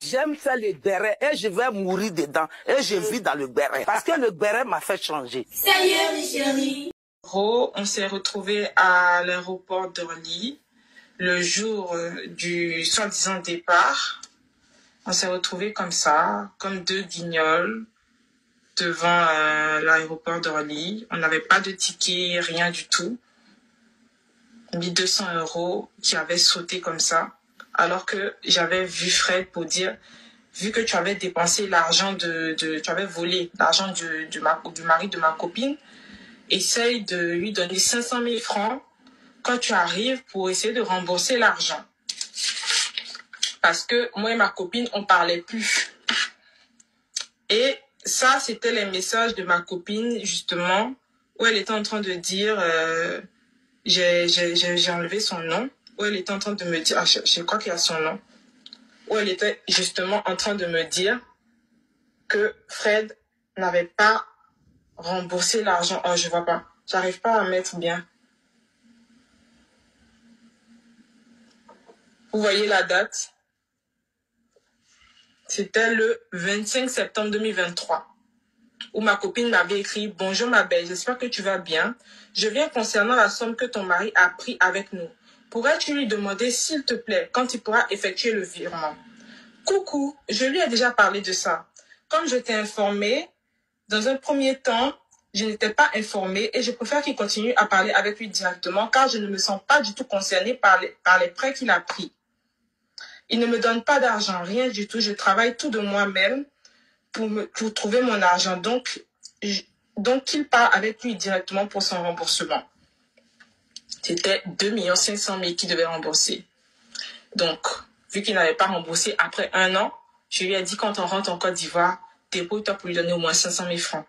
J'aime faire le béret et je vais mourir dedans. Et je vis dans le béret. Parce que le béret m'a fait changer. Salut, chérie. On s'est retrouvés à l'aéroport d'Orly le jour du soi-disant départ. On s'est retrouvés comme ça, comme deux guignols devant l'aéroport d'Orly. On n'avait pas de ticket, rien du tout. 1200 € qui avaient sauté comme ça. Alors que j'avais vu Fred pour dire, vu que tu avais dépensé l'argent tu avais volé l'argent du mari de ma copine, essaye de lui donner 500 000 francs quand tu arrives pour essayer de rembourser l'argent. Parce que moi et ma copine, on parlait plus. Et ça, c'était les messages de ma copine, justement, où elle était en train de dire, j'ai enlevé son nom, où elle était en train de me dire, je crois qu'il y a son nom, où elle était justement en train de me dire que Fred n'avait pas remboursé l'argent. Oh, je vois pas. J'arrive pas à mettre bien. Vous voyez la date? C'était le 25 septembre 2023, où ma copine m'avait écrit « Bonjour ma belle, j'espère que tu vas bien. Je viens concernant la somme que ton mari a pris avec nous. Pourrais-tu lui demander, s'il te plaît, quand il pourra effectuer le virement? Coucou, je lui ai déjà parlé de ça. Comme je t'ai informé, dans un premier temps, je n'étais pas informée et je préfère qu'il continue à parler avec lui directement car je ne me sens pas du tout concernée par les prêts qu'il a pris. Il ne me donne pas d'argent, rien du tout. Je travaille tout de moi-même pour trouver mon argent. Donc, qu'il parle avec lui directement pour son remboursement. C'était 2 500 000 qu'il devait rembourser. Donc, vu qu'il n'avait pas remboursé après 1 an, je lui ai dit quand on rentre en Côte d'Ivoire, débrouille-toi pour lui donner au moins 500 000 francs.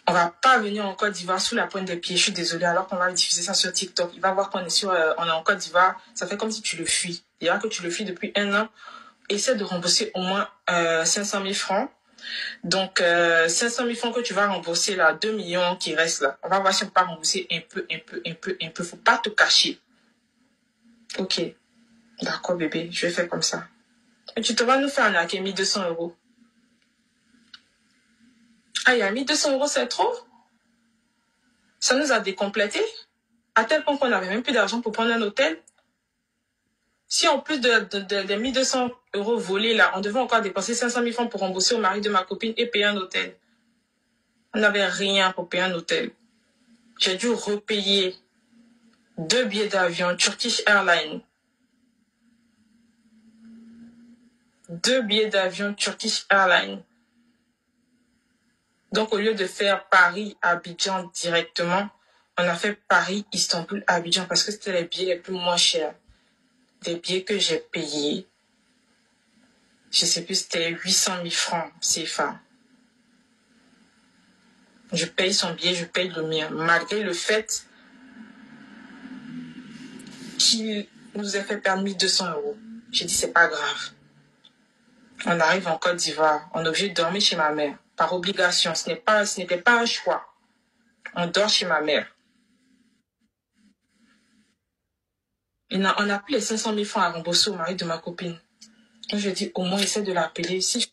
On va pas venir en Côte d'Ivoire sous la pointe des pieds. Je suis désolée, alors qu'on va diffuser ça sur TikTok. Il va voir qu'on est on est en Côte d'Ivoire. Ça fait comme si tu le fuis. Il dira que tu le fuis depuis 1 an. Essaie de rembourser au moins 500 000 francs. Donc, 500 000 francs que tu vas rembourser là, 2 millions qui restent là. On va voir si on peut pas rembourser un peu. Faut pas te cacher. Ok. D'accord, bébé. Je vais faire comme ça. Et tu te vas nous faire arnaquer 1200 €. Ah, il y a 1200 €, c'est trop? Ça nous a décomplété à tel point qu'on n'avait même plus d'argent pour prendre un hôtel. Si en plus des 1200 € volés là, on devait encore dépenser 500 000 francs pour rembourser au mari de ma copine et payer un hôtel. On n'avait rien pour payer un hôtel. J'ai dû repayer 2 billets d'avion Turkish Airlines. 2 billets d'avion Turkish Airlines. Donc, au lieu de faire Paris-Abidjan directement, on a fait Paris-Istanbul-Abidjan parce que c'était les billets les plus moins chers. Des billets que j'ai payés, je sais plus, c'était 800 000 francs CFA. Je paye son billet, je paye le mien, malgré le fait qu'il nous ait fait perdre 1200 €. J'ai dit, c'est pas grave. On arrive en Côte d'Ivoire, on est obligé de dormir chez ma mère, par obligation. Ce n'était pas un choix. On dort chez ma mère. On a plus les 500 000 francs à rembourser au mari de ma copine. Donc, je dis, au moins, essaie de l'appeler. Si je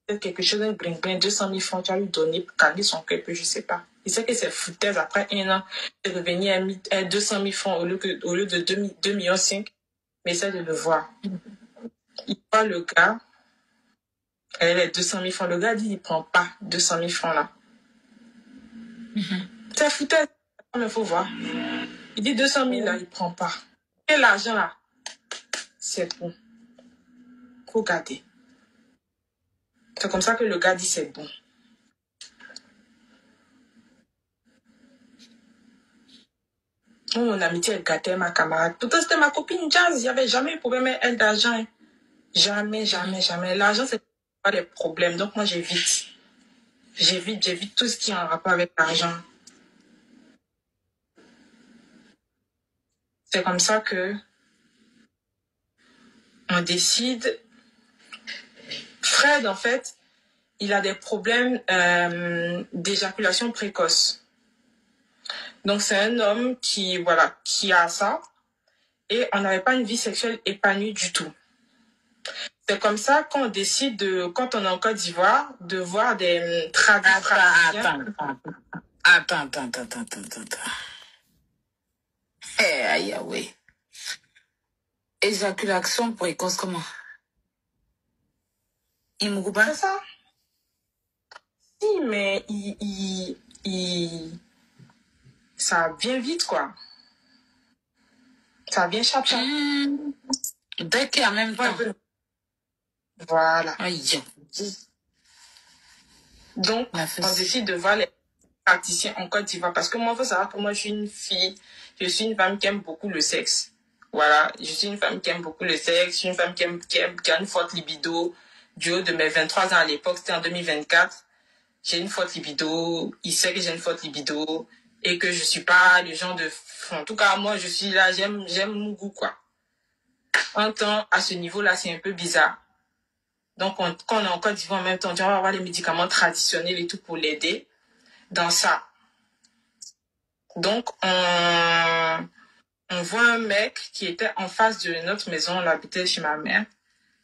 fais quelque chose, un bling-bling, 200 000 francs, tu vas lui donner pour calmer son cœur, je sais pas. Il sait que c'est foutaise. Après 1 an, de revenir à 200 000 francs au lieu de 2,5 millions. Mais essaie de le voir. Il voit le gars. Elle est 200 000 francs. Le gars dit, il prend pas 200 000 francs là. C'est foutaise. Il faut voir. Il dit 200 000 là, il prend pas. Et l'argent là, c'est bon. Faut garder. C'est comme ça que le gars dit c'est bon. Mon amitié, elle gâtait ma camarade. Pourtant, c'était ma copine Jazz. Il n'y avait jamais eu de problème avec elle d'argent. Jamais. L'argent, c'est pas des problèmes. Donc, moi, j'évite. J'évite tout ce qui est en rapport avec l'argent. C'est comme ça que on décide. Fred, en fait, il a des problèmes d'éjaculation précoce. Donc, c'est un homme qui a ça. Et on n'avait pas une vie sexuelle épanouie du tout. C'est comme ça qu'on décide, quand on est en Côte d'Ivoire, de voir des traditions. Attends. Aïe, oui. Éjaculation précoce, comment? Imouba? C'est ça? Si, mais ça vient vite, quoi. Ça vient chaque fois. Dès qu'il y a même temps. Voilà. Aïe. Donc, on décide de voir les praticiens en Côte d'Ivoire. Parce que moi, il faut savoir que moi, je suis une fille, je suis une femme qui aime beaucoup le sexe. Voilà, je suis une femme qui aime beaucoup le sexe, je suis une femme qui a une forte libido. Du haut de mes 23 ans à l'époque, c'était en 2024. J'ai une forte libido, il sait que j'ai une forte libido et que je suis pas le genre de... En tout cas, moi, je suis là, j'aime mon goût, quoi. En temps, à ce niveau-là, c'est un peu bizarre. Donc, quand on est en Côte d'Ivoire en même temps, on va avoir les médicaments traditionnels et tout pour l'aider dans ça. Donc, on voit un mec qui était en face de notre maison, on habitait chez ma mère.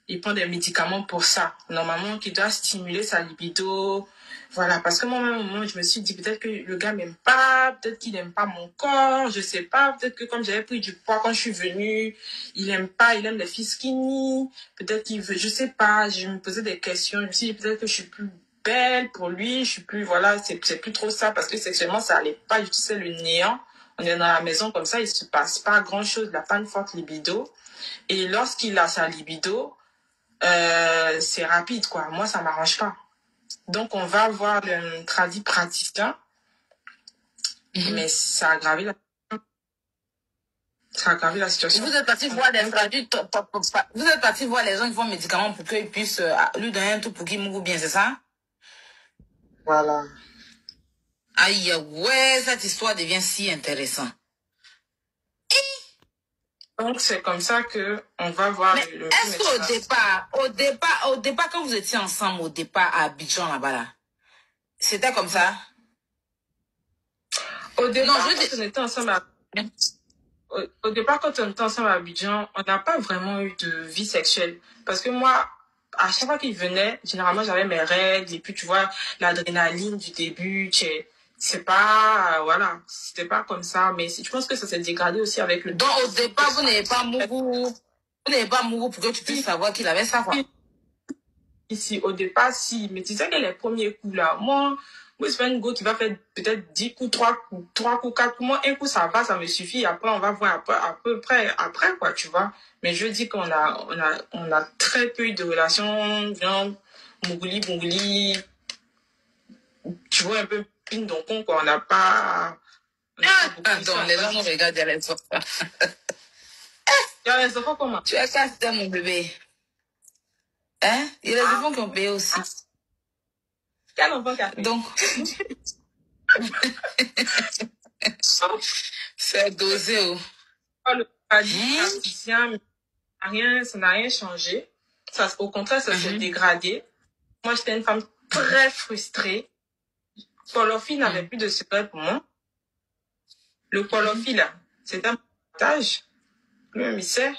Il prend des médicaments pour ça. Normalement, qui doit stimuler sa libido. Voilà, parce que moi-même, au moment, je me suis dit, peut-être que le gars m'aime pas, peut-être qu'il n'aime pas mon corps, je sais pas, peut-être que comme j'avais pris du poids quand je suis venue, il aime pas, il aime les filles skinny, peut-être qu'il veut, je sais pas, je me posais des questions, je me suis dit, peut-être que je suis plus belle pour lui, je suis plus, voilà, c'est plus trop ça, parce que sexuellement, ça allait pas, tu sais, le néant. On est dans la maison comme ça, il se passe pas grand-chose, il n'a pas une forte libido. Et lorsqu'il a sa libido, c'est rapide, quoi. Moi, ça m'arrange pas. Donc, on va voir le tradit praticien, mais ça a aggravé la situation. Vous êtes parti voir des tradis, vous êtes parti voir les gens qui font médicaments pour qu'ils puissent lui donner un truc pour qu'il mourent bien, c'est ça? Voilà. Aïe, ouais, cette histoire devient si intéressante. Donc, c'est comme ça que on va voir le est-ce qu'au départ, quand vous étiez ensemble, au départ, à Abidjan, là-bas, là, c'était comme ça? Au départ, quand on était ensemble à Abidjan, on n'a pas vraiment eu de vie sexuelle. Parce que moi, à chaque fois qu'il venait, généralement, j'avais mes règles, et puis, tu vois, l'adrénaline du début, c'est pas, voilà, c'était pas comme ça, mais je pense que ça s'est dégradé aussi avec le temps. Donc, au départ, vous n'avez pas mouru pour que tu puisses savoir qu'il avait ça, quoi. Ici, au départ, si, mais tu sais que les premiers coups, là, moi, c'est pas une go qui va faire peut-être 10 coups, 3 coups, 4 coups. Moi, un coup, ça va, ça me suffit. Après, on va voir à peu près après, quoi, tu vois. Mais je dis qu'on a très peu eu de relations, genre, mougli, tu vois, un peu ping-dong, quoi. On n'a pas... Attends, les gens nous regardent derrière les enfants. Il y a les enfants comment? Tu es cassé, mon bébé. Hein? Il y a les enfants qui ont payé aussi. Quel enfant qui a payé? Donc, c'est dosé. Le praticien, ça n'a rien changé. Au contraire, ça s'est dégradé. Moi, j'étais une femme très frustrée. Polofi n'avait plus de secret pour moi. Le Polofi, là, c'était mon partage. Lui, il sait.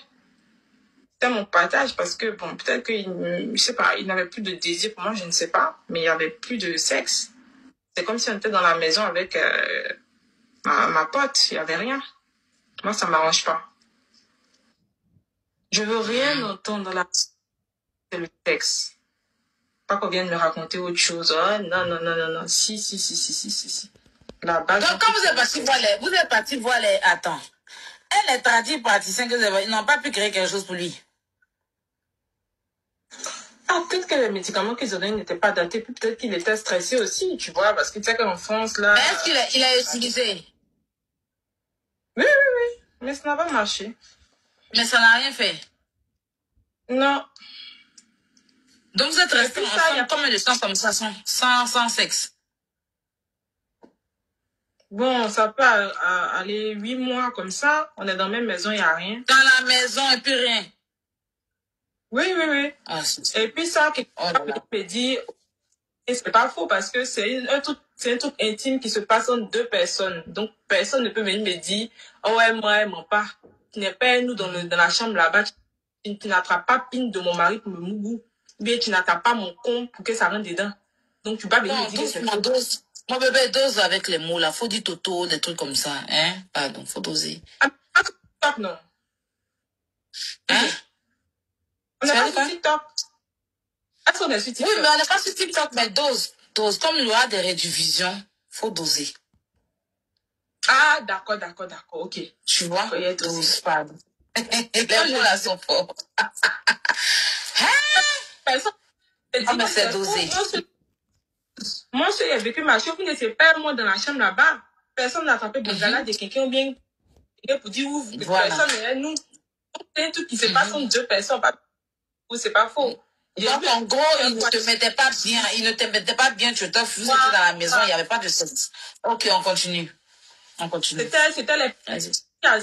C'était mon partage parce que, bon, peut-être qu'il, je sais pas, il n'avait plus de désir pour moi, je ne sais pas, mais il n'y avait plus de sexe. C'est comme si on était dans la maison avec ma pote, il n'y avait rien. Moi, ça m'arrange pas. Je veux rien entendre dans c'est le sexe. Pas qu'on vienne me raconter autre chose. Oh, non. Si. Là-bas. Donc, quand vous êtes parti voir les, attends. Elle est tradis praticiens que vous avez, ils n'ont pas pu créer quelque chose pour lui. Ah, peut-être que les médicaments qu'ils ont donnés n'étaient pas datés, puis peut-être qu'il était stressé aussi, tu vois, parce que tu sais qu'en France, là... Est-ce qu'il a utilisé? Oui, mais ça n'a pas marché. Mais ça n'a rien fait? Non. Donc vous êtes restés ensemble combien de temps comme ça, sans sexe? Bon, ça peut aller 8 mois comme ça, on est dans la même maison, il n'y a rien. Dans la maison et puis rien? Oui. Ah, et puis ça, quelqu'un me dit, et c'est pas faux parce que c'est un truc intime qui se passe entre deux personnes. Donc, personne ne peut venir me dire, oh ouais, moi, elle ment pas. Tu n'es pas nous dans la chambre là-bas. tu n'attrapes pas PIN de mon mari pour le mougou. Ou bien tu n'attrapes pas mon compte pour que ça rentre dedans. Donc tu peux pas venir me dire que c'est faux. Dose. Mon bébé, dose avec les mots là. Faut dire toto, des trucs comme ça. Hein? Pardon, faut doser. Ah, pas sur TikTok, non. Hein? On n'est pas sur TikTok. Est-ce qu'on est sur TikTok? Oui, mais on n'est pas sur TikTok, mais dose. Dose. Comme il y aura des rédivisions, faut doser. Ah, d'accord, ok. Tu vois? Oui, Dose, pardon. Les mots là sont forts. Personne. Ah, mais c'est dosé. Moi, je suis vécu ma chef, c'est pas moi dans la chambre là-bas. Personne n'a attrapé Bongala de quelqu'un ou bien pour dire où voilà. Personne n'est nous. C'est un truc qui se passe entre deux personnes. Ou c'est pas faux. Donc, en gros, il ne te mettait pas bien. Il ne te mettait pas bien. Tu étais dans la maison. Il n'y avait pas de sexe. Ok, on continue. C'était les petits.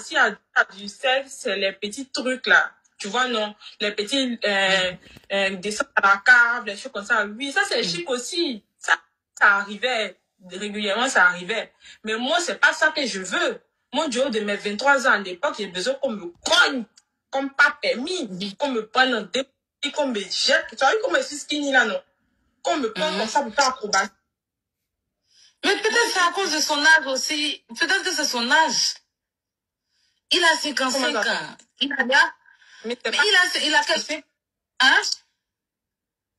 S'il y a du sexe, c'est les petits trucs là. Tu vois, non? Les petits descendre à la cave, les choses comme ça. Oui, ça c'est chic aussi. Ça arrivait. Régulièrement, ça arrivait. Mais moi, c'est pas ça que je veux. Moi, du haut de mes 23 ans à l'époque, j'ai besoin qu'on me cogne comme pas permis, qu'on me prenne en dé, qu'on me jette. Tu vois, comme je suis skinny là, non? Qu'on me prenne comme ça pour faire acrobatie. Mais peut-être c'est à cause de son âge aussi. Peut-être que c'est son âge. Il a 55 ans. Il a quel... Hein?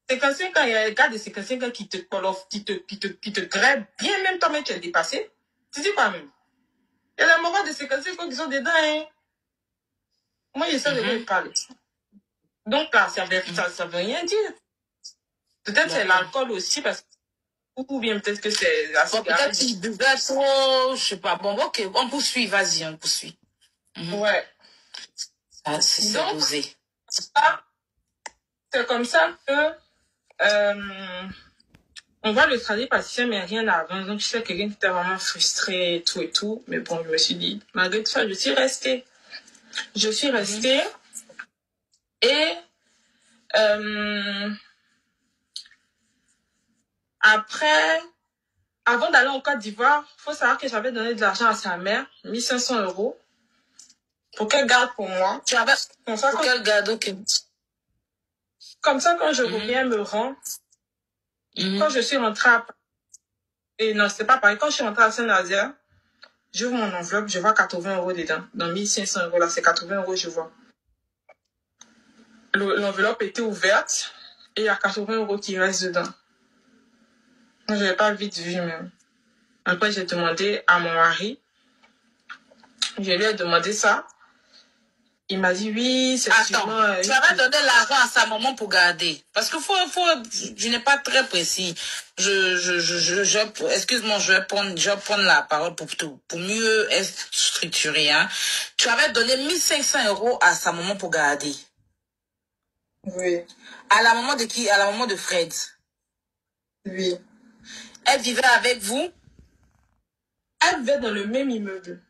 55 ans, il y a un gars de 55 ans qui te grève bien, même toi-même tu es dépassé. Tu dis quoi même? Il y a des moments de 55 ans qui sont dedans, hein. Moi, j'essaie de lui parler. Donc là, ça veut rien dire. Peut-être c'est l'alcool aussi, parce que, ou bien peut-être que c'est la cigarette. Peut-être qu'il buvait trop, je sais pas. Bon, ok, on poursuit, vas-y, on poursuit. Ouais. C'est osé. C'est comme ça que on va le traduire pacifique, mais rien avant. Donc, je sais quelqu'un qui était vraiment frustré et tout. Mais bon, je me suis dit, malgré tout ça, je suis restée. Et après, avant d'aller en Côte d'Ivoire, il faut savoir que j'avais donné de l'argent à sa mère, 1500 €, pour qu'elle garde pour moi. Tu avais pour qu'elle garde, ok. Comme ça, quand je reviens me rendre, quand je suis rentrée à... Et non, c'est pas pareil. Quand je suis rentrée à Saint-Nazaire, j'ouvre mon enveloppe, je vois 80 € dedans. Dans 1500 € là, c'est 80 €, je vois. L'enveloppe était ouverte et il y a 80 € qui restent dedans. Je n'avais pas vite vu même. Après, j'ai demandé à mon mari. Je lui ai demandé ça. Il m'a dit oui, c'est sûrement... Tu avais donné l'argent à sa maman pour garder. Parce que je n'ai pas très précis. Excuse-moi, je vais prendre la parole pour mieux être structuré. Hein. Tu avais donné 1500 € à sa maman pour garder. Oui. À la maman de qui? À la maman de Fred. Oui. Elle vivait avec vous? Elle vivait dans le même immeuble.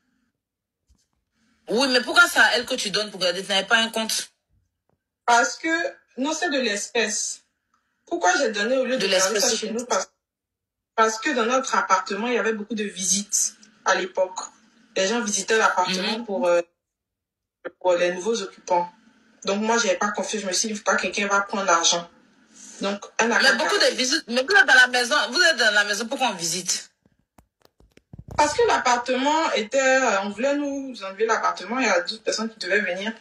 Oui, mais pourquoi c'est à elle que tu donnes pour garder? Tu n'avais pas un compte? Parce que, non, c'est de l'espèce. Pourquoi j'ai donné au lieu de garder ça chez nous? Parce que dans notre appartement, il y avait beaucoup de visites à l'époque. Les gens visitaient l'appartement pour les nouveaux occupants. Donc moi, je n'avais pas confiance. Je me suis dit, pas quelqu'un va prendre l'argent. Donc, elle a mais beaucoup de visites. Mais vous êtes dans la maison. Vous êtes dans la maison. Pourquoi on visite? Parce que l'appartement était... On voulait nous enlever l'appartement. Il y a d'autres personnes qui devaient venir.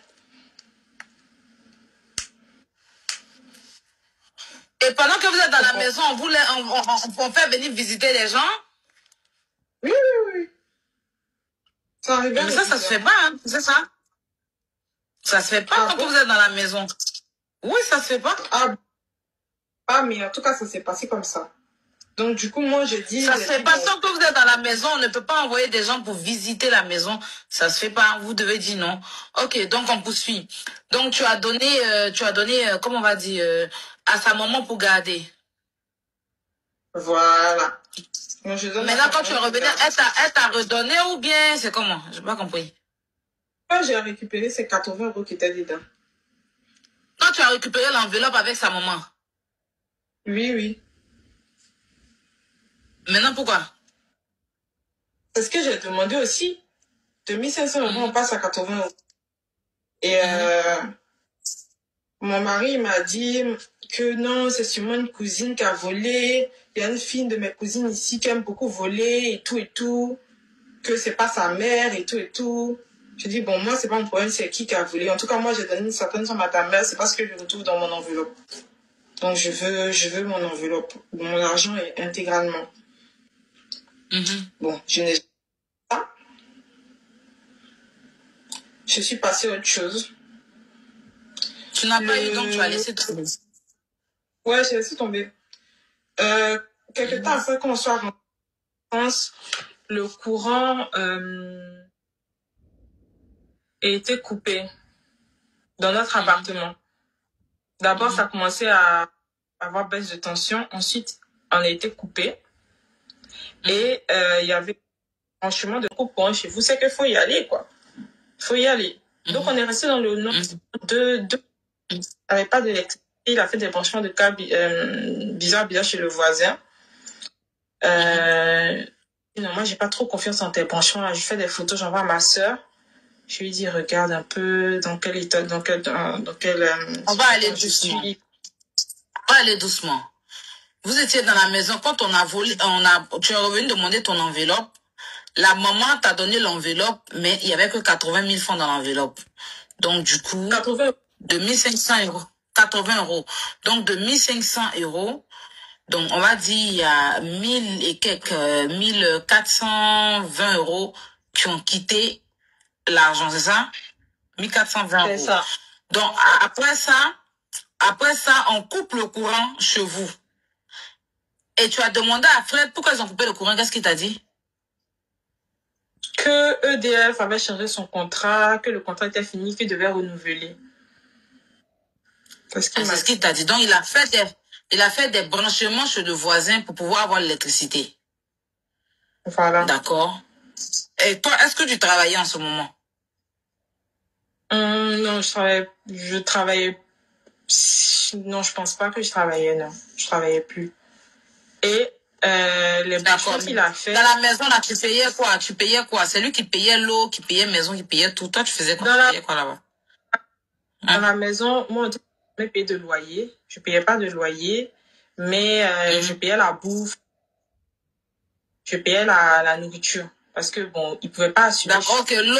Et pendant que vous êtes dans la maison, on fait venir visiter les gens? Oui. Ça arrivait. Mais ça se fait pas, hein, c'est ça? Ça se fait pas quand vous êtes dans la maison. Oui, ça se fait pas. Ah, mais en tout cas, ça s'est passé comme ça. Donc, du coup, moi, je dis... Ça se fait pas. Tant que vous êtes dans la maison, on ne peut pas envoyer des gens pour visiter la maison. Ça se fait pas. Vous devez dire non. Ok, donc on poursuit. Donc, tu as donné, comment on va dire, à sa maman pour garder. Voilà. Moi, maintenant, quand tu es revenu, elle t'a redonné ou bien c'est comment? Je n'ai pas compris. Quand j'ai récupéré ces 80 € qui étaient dedans. Quand tu as récupéré l'enveloppe avec sa maman? Oui. Maintenant, pourquoi? C'est ce que j'ai demandé aussi. De 1500 €, on passe à 80 €. Et Mon mari m'a dit que non, c'est sûrement une cousine qui a volé. Il y a une fille de mes cousines ici qui aime beaucoup voler et tout. Que c'est pas sa mère et tout. Je dis, bon, moi, c'est pas mon problème, c'est qui a volé. En tout cas, moi, j'ai donné une certaine somme à ta mère, c'est pas ce que je retrouve dans mon enveloppe. Donc, je veux mon enveloppe. Mon argent est intégralement. Bon, je n'ai pas. Je suis passée à autre chose. Tu n'as pas eu, donc tu as laissé tomber. Ouais, j'ai laissé tomber. Quelque temps après qu'on soit en France, le courant a été coupé dans notre appartement. D'abord, ça a commencé à avoir baisse de tension. Ensuite, on a été coupé. Et il y avait un chemin de courant chez vous. C'est qu'il faut y aller, quoi. Il faut y aller. Donc, on est resté dans le nom de... Il n'avait pas d'électricité. Il a fait des branchements de câbles bizarres chez le voisin. Non, moi, j'ai pas trop confiance en tes branchements. Là, je fais des photos, j'envoie à ma sœur. Je lui dis, regarde un peu dans quel état, dans quel on va aller doucement. On va aller doucement. Vous étiez dans la maison quand on a volé, tu es revenu demander ton enveloppe. La maman t'a donné l'enveloppe, mais il y avait que 80 000 francs dans l'enveloppe. Donc, du coup, de 1500 euros. 80 euros. Donc, de 1500 euros, donc, on va dire, il y a 1000 et quelques, 1420 euros qui ont quitté l'argent, c'est ça? 1420 euros. C'est ça. Donc, après ça, on coupe le courant chez vous. Et tu as demandé à Fred pourquoi ils ont coupé le courant. Qu'est-ce qu'il t'a dit? Que EDF avait changé son contrat, que le contrat était fini, qu'il devait renouveler. C'est ce qu'il t'a dit. Donc, il a fait des branchements chez le voisin pour pouvoir avoir l'électricité. Voilà. D'accord. Et toi, est-ce que tu travaillais en ce moment? Non, je travaillais. Non, je pense pas que je travaillais, non. Je travaillais plus. Et les branchements qu'il a fait. Dans la maison, là, tu payais quoi? C'est lui qui payait l'eau, qui payait maison, qui payait tout. Toi, tu faisais quoi? Tu payais quoi là-bas? Dans la maison, moi, je payais de loyer. Je payais pas de loyer, mais je payais la bouffe. Je payais la nourriture. Parce que, bon, il pouvait pas assurer. D'accord, que l'eau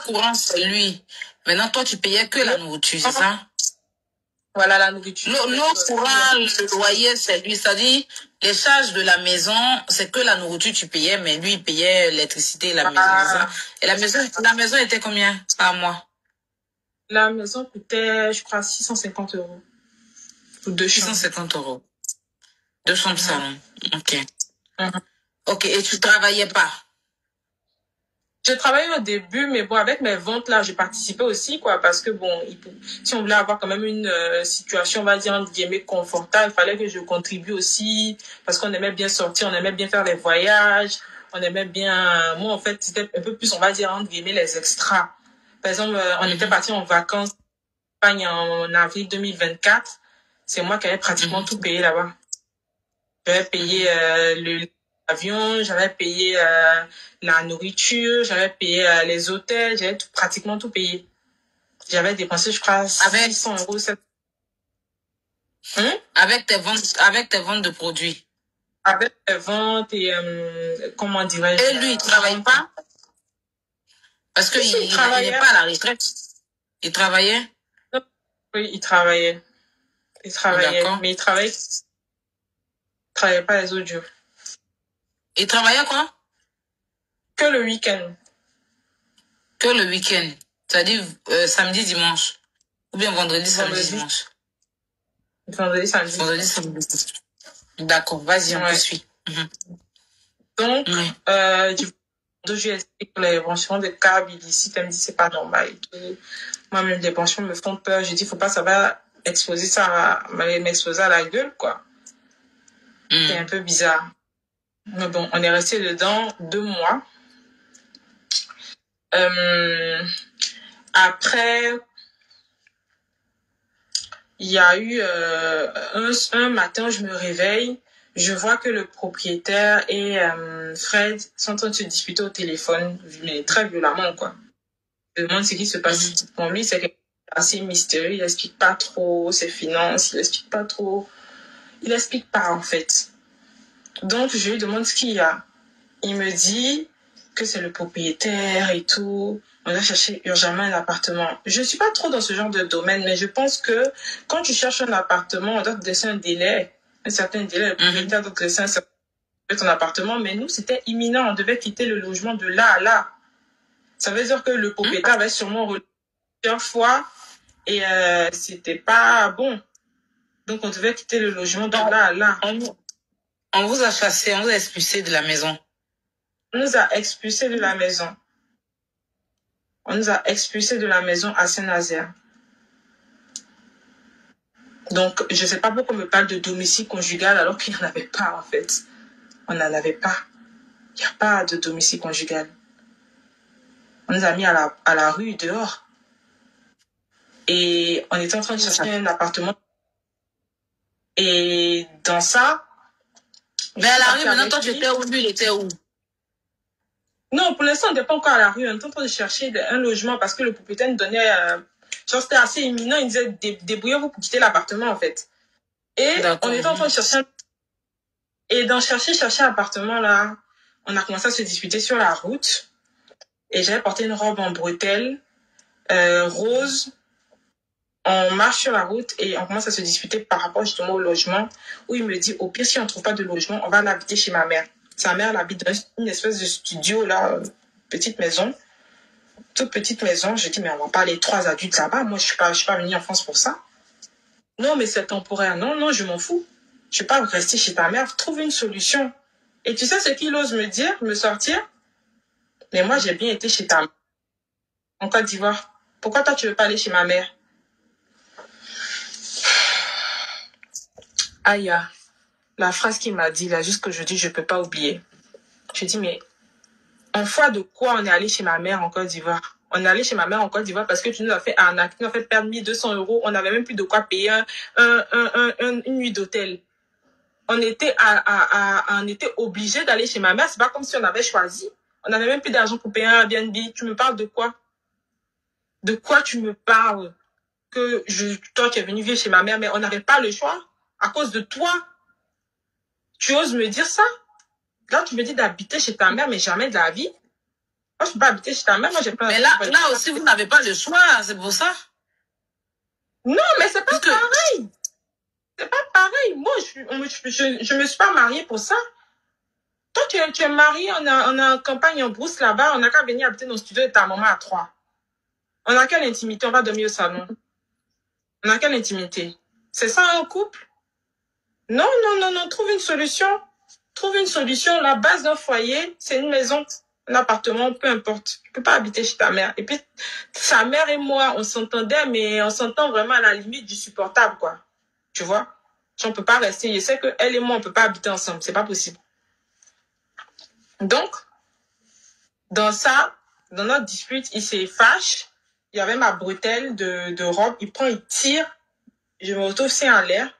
courant, c'est lui. Maintenant, toi, tu payais que la nourriture, c'est ça? Voilà, la nourriture. L'eau courant, le loyer, c'est lui. C'est-à-dire, les charges de la maison, c'est que la nourriture, tu payais, mais lui, il payait l'électricité et la maison, c'est ça? Et la maison était combien par mois? La maison coûtait, je crois, 650 euros. Pour 2 chambres. 650 euros. 2 chambres salon. Ok. Ok, et tu travaillais pas? Je travaillais au début, mais bon, avec mes ventes, là, je participais aussi, quoi, parce que bon, si on voulait avoir quand même une situation, on va dire, entre guillemets, confortable, il fallait que je contribue aussi, parce qu'on aimait bien sortir, on aimait bien faire les voyages, on aimait bien, moi, en fait, c'était un peu plus, on va dire, entre guillemets, les extras. Par exemple, on était partis en vacances en avril 2024. C'est moi qui avais pratiquement tout payé là-bas. J'avais payé l'avion, j'avais payé la nourriture, j'avais payé les hôtels, j'avais pratiquement tout payé. J'avais dépensé, je crois, 600 euros. Avec tes ventes de produits. Avec les ventes et, comment dirais-je. Et lui, il travaille pas? Parce qu'il il travaillait pas à la retraite. Il travaillait? Oui, il travaillait. Mais il travaillait pas les autres jours. Il travaillait quoi? Que le week-end. Que le week-end. C'est-à-dire samedi, dimanche. Ou bien vendredi, samedi, dimanche. Vendredi, samedi. Vendredi, samedi. D'accord, vas-y, on poursuit. Donc, je lui explique que les branchements de câbles illicite, elle me dit c'est pas normal. Moi-même, les branchements me font peur. Je dis, faut pas, ça va m'exposer à la gueule, quoi. C'est un peu bizarre. Mais bon, on est resté dedans 2 mois. Après, il y a eu un matin, je me réveille, je vois que le propriétaire et Fred sont en train de se disputer au téléphone, mais très violemment, quoi. Je me demande ce qui se passe. Pour lui, c'est qu'il assez mystérieux, il explique pas trop ses finances, il explique pas trop, il explique pas en fait. Donc je lui demande ce qu'il y a. Il me dit que c'est le propriétaire et tout. On a cherché urgemment un appartement. Je suis pas trop dans ce genre de domaine, mais je pense que quand tu cherches un appartement, on doit te laisser un délai, un certain délai. Le propriétaire doit te laisser un certain délai ton appartement, mais nous c'était imminent. On devait quitter le logement de là à là. Ça veut dire que le propriétaire avait sûrement relu plusieurs fois et c'était pas bon. Donc on devait quitter le logement de là à là. On vous a chassé, on vous a expulsé de la maison. On nous a expulsés de la maison. On nous a expulsés de la maison à Saint-Nazaire. Donc, je ne sais pas pourquoi on me parle de domicile conjugal alors qu'il n'y en avait pas, en fait. On n'en avait pas. Il n'y a pas de domicile conjugal. On nous a mis à la rue, dehors. Et on était en train de chercher un appartement. Et dans ça... Mais à la rue, maintenant, toi, tu étais où? Lui, il était où? Non, pour l'instant, on n'était pas encore à la rue. On était en train de chercher un logement parce que le propriétaire nous donnait... genre, c'était assez imminent. Il disait, débrouillez-vous pour quitter l'appartement, en fait. Et on était en train de chercher... Et dans chercher un appartement, là, on a commencé à se disputer sur la route. Et j'avais porté une robe en bretelles, rose. On marche sur la route et on commence à se disputer par rapport justement au logement. Où il me dit, au pire, si on ne trouve pas de logement, on va l'habiter chez ma mère. Sa mère, elle habite dans une espèce de studio, là, petite maison. Toute petite maison. Je dis, mais on va pas les 3 adultes là-bas. Moi, je suis pas venue en France pour ça. Non, mais c'est temporaire. Non, je m'en fous. Je vais pas rester chez ta mère. Trouve une solution. Et tu sais ce qu'il ose me dire, me sortir? Mais moi, j'ai bien été chez ta mère. En Côte d'Ivoire. Pourquoi toi, tu veux pas aller chez ma mère? Aïe, la phrase qu'il m'a dit là, juste que je dis, je peux pas oublier. Je dis, mais en foi de quoi on est allé chez ma mère en Côte d'Ivoire? On est allé chez ma mère en Côte d'Ivoire parce que tu nous as fait arnaquer, tu nous as fait perdre 1 200 €. On n'avait même plus de quoi payer une nuit d'hôtel. On était obligé d'aller chez ma mère. C'est pas comme si on avait choisi. On n'avait même plus d'argent pour payer un Airbnb. Tu me parles de quoi? De quoi tu me parles? Que toi, tu es venu vivre chez ma mère, mais on n'avait pas le choix. À cause de toi. Tu oses me dire ça? Là, tu me dis d'habiter chez ta mère, mais jamais de la vie. Moi, je peux pas habiter chez ta mère. Moi, j'ai pas... Mais là aussi, vous n'avez pas le choix. C'est pour ça. Non, mais c'est pas pareil. C'est pas pareil. Moi, je me suis pas mariée pour ça. Toi, tu es mariée, on a en campagne en brousse là-bas, on n'a qu'à venir habiter dans le studio de ta maman à 3. On a quelle intimité? On va dormir au salon. On a quelle intimité? C'est ça un couple? Non, trouve une solution. Trouve une solution. La base d'un foyer, c'est une maison, un appartement, peu importe. Tu peux pas habiter chez ta mère. Et puis, sa mère et moi, on s'entendait, mais on s'entend vraiment à la limite du supportable, quoi. Tu vois? On peut pas rester. Je sais que elle et moi, on peut pas habiter ensemble. C'est pas possible. Donc, dans notre dispute, il s'est fâche. Il y avait ma bretelle de robe. Il prend, il tire. Je me retrouve en l'air.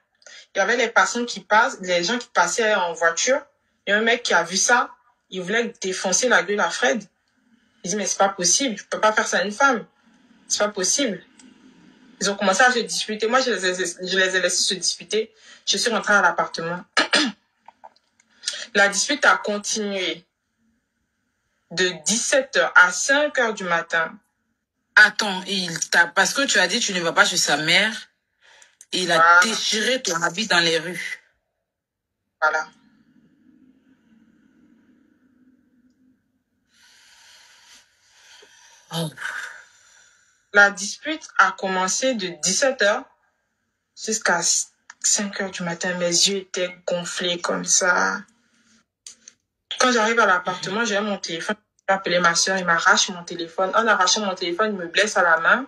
Il y avait les personnes qui passent, les gens qui passaient en voiture. Il y a un mec qui a vu ça. Il voulait défoncer la gueule à Fred. Il dit, mais c'est pas possible. Je peux pas faire ça à une femme. C'est pas possible. Ils ont commencé à se disputer. Moi, je les ai laissés se disputer. Je suis rentrée à l'appartement. La dispute a continué de 17h à 5h du matin. Attends, parce que tu as dit que tu ne vas pas chez sa mère, il a déchiré ton habit dans les rues. Voilà. Oh. La dispute a commencé de 17h jusqu'à 5h du matin. Mes yeux étaient gonflés comme ça. Quand j'arrive à l'appartement, j'ai mon téléphone. J'ai appelé ma soeur, il m'arrache mon téléphone. En arrachant mon téléphone, il me blesse à la main.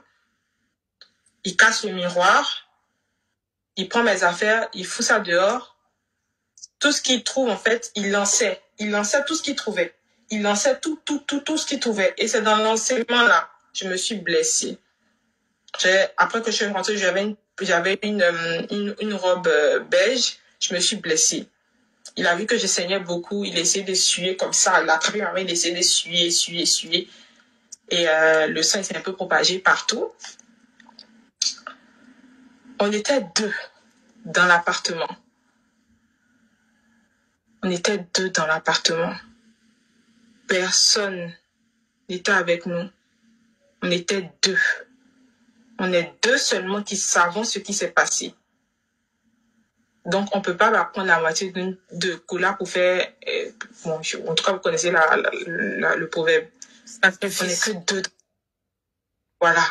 Il casse le miroir. Il prend mes affaires, il fout ça dehors. Tout ce qu'il trouve, en fait, il lançait. Il lançait tout ce qu'il trouvait. Il lançait tout ce qu'il trouvait. Et c'est dans l'enseignement-là, je me suis blessée. Après que je suis rentrée, j'avais une robe beige. Je me suis blessée. Il a vu que je saignais beaucoup. Il essayait d'essuyer comme ça. Il a attrapé ma main, il essayait d'essuyer. Et le sang s'est un peu propagé partout. On était 2 dans l'appartement. On était 2 dans l'appartement. Personne n'était avec nous. On était 2. On est 2 seulement qui savons ce qui s'est passé. Donc, on ne peut pas prendre la moitié de cola pour faire... bon, en tout cas, vous connaissez le proverbe. On n'est que 2. Voilà.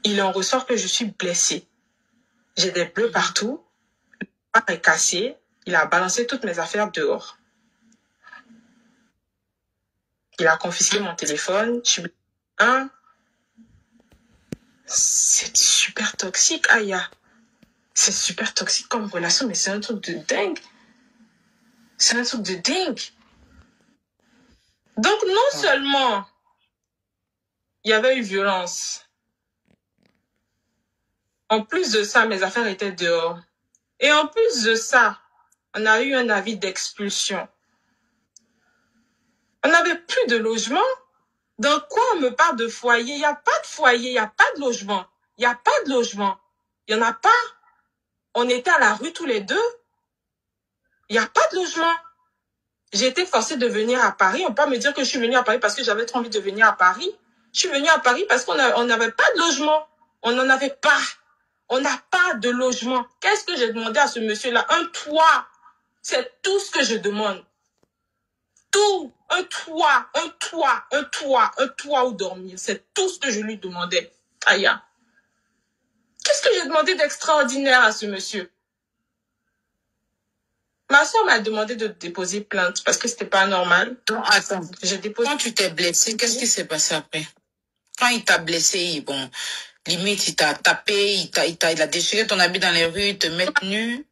Il en ressort que je suis blessée. J'ai des bleus partout. Le bar est cassé. Il a balancé toutes mes affaires dehors. Il a confisqué mon téléphone. Je suis blessée. C'est super toxique, Aya. C'est super toxique comme relation, mais c'est un truc de dingue. C'est un truc de dingue. Donc, non seulement il y avait eu violence, en plus de ça, mes affaires étaient dehors. Et en plus de ça, on a eu un avis d'expulsion. On n'avait plus de logement. Dans quoi on me parle de foyer? Il n'y a pas de foyer, il n'y a pas de logement. Il n'y a pas de logement. Il n'y en a pas. On était à la rue tous les 2. Il n'y a pas de logement. J'ai été forcée de venir à Paris. On peut pas me dire que je suis venue à Paris parce que j'avais trop envie de venir à Paris. Je suis venue à Paris parce qu'on n'avait pas de logement. On n'en avait pas. On n'a pas de logement. Qu'est-ce que j'ai demandé à ce monsieur-là? Un toit. C'est tout ce que je demande. Tout. Un toit où dormir. C'est tout ce que je lui demandais. Aya. Qu'est-ce que j'ai demandé d'extraordinaire à ce monsieur? Ma soeur m'a demandé de déposer plainte parce que c'était pas normal. Donc, attends. J'ai déposé... Quand tu t'es blessé, qu'est-ce qui s'est passé après? Quand il t'a blessé, bon, limite, il t'a tapé, il a déchiré ton habit dans les rues, il te met nu.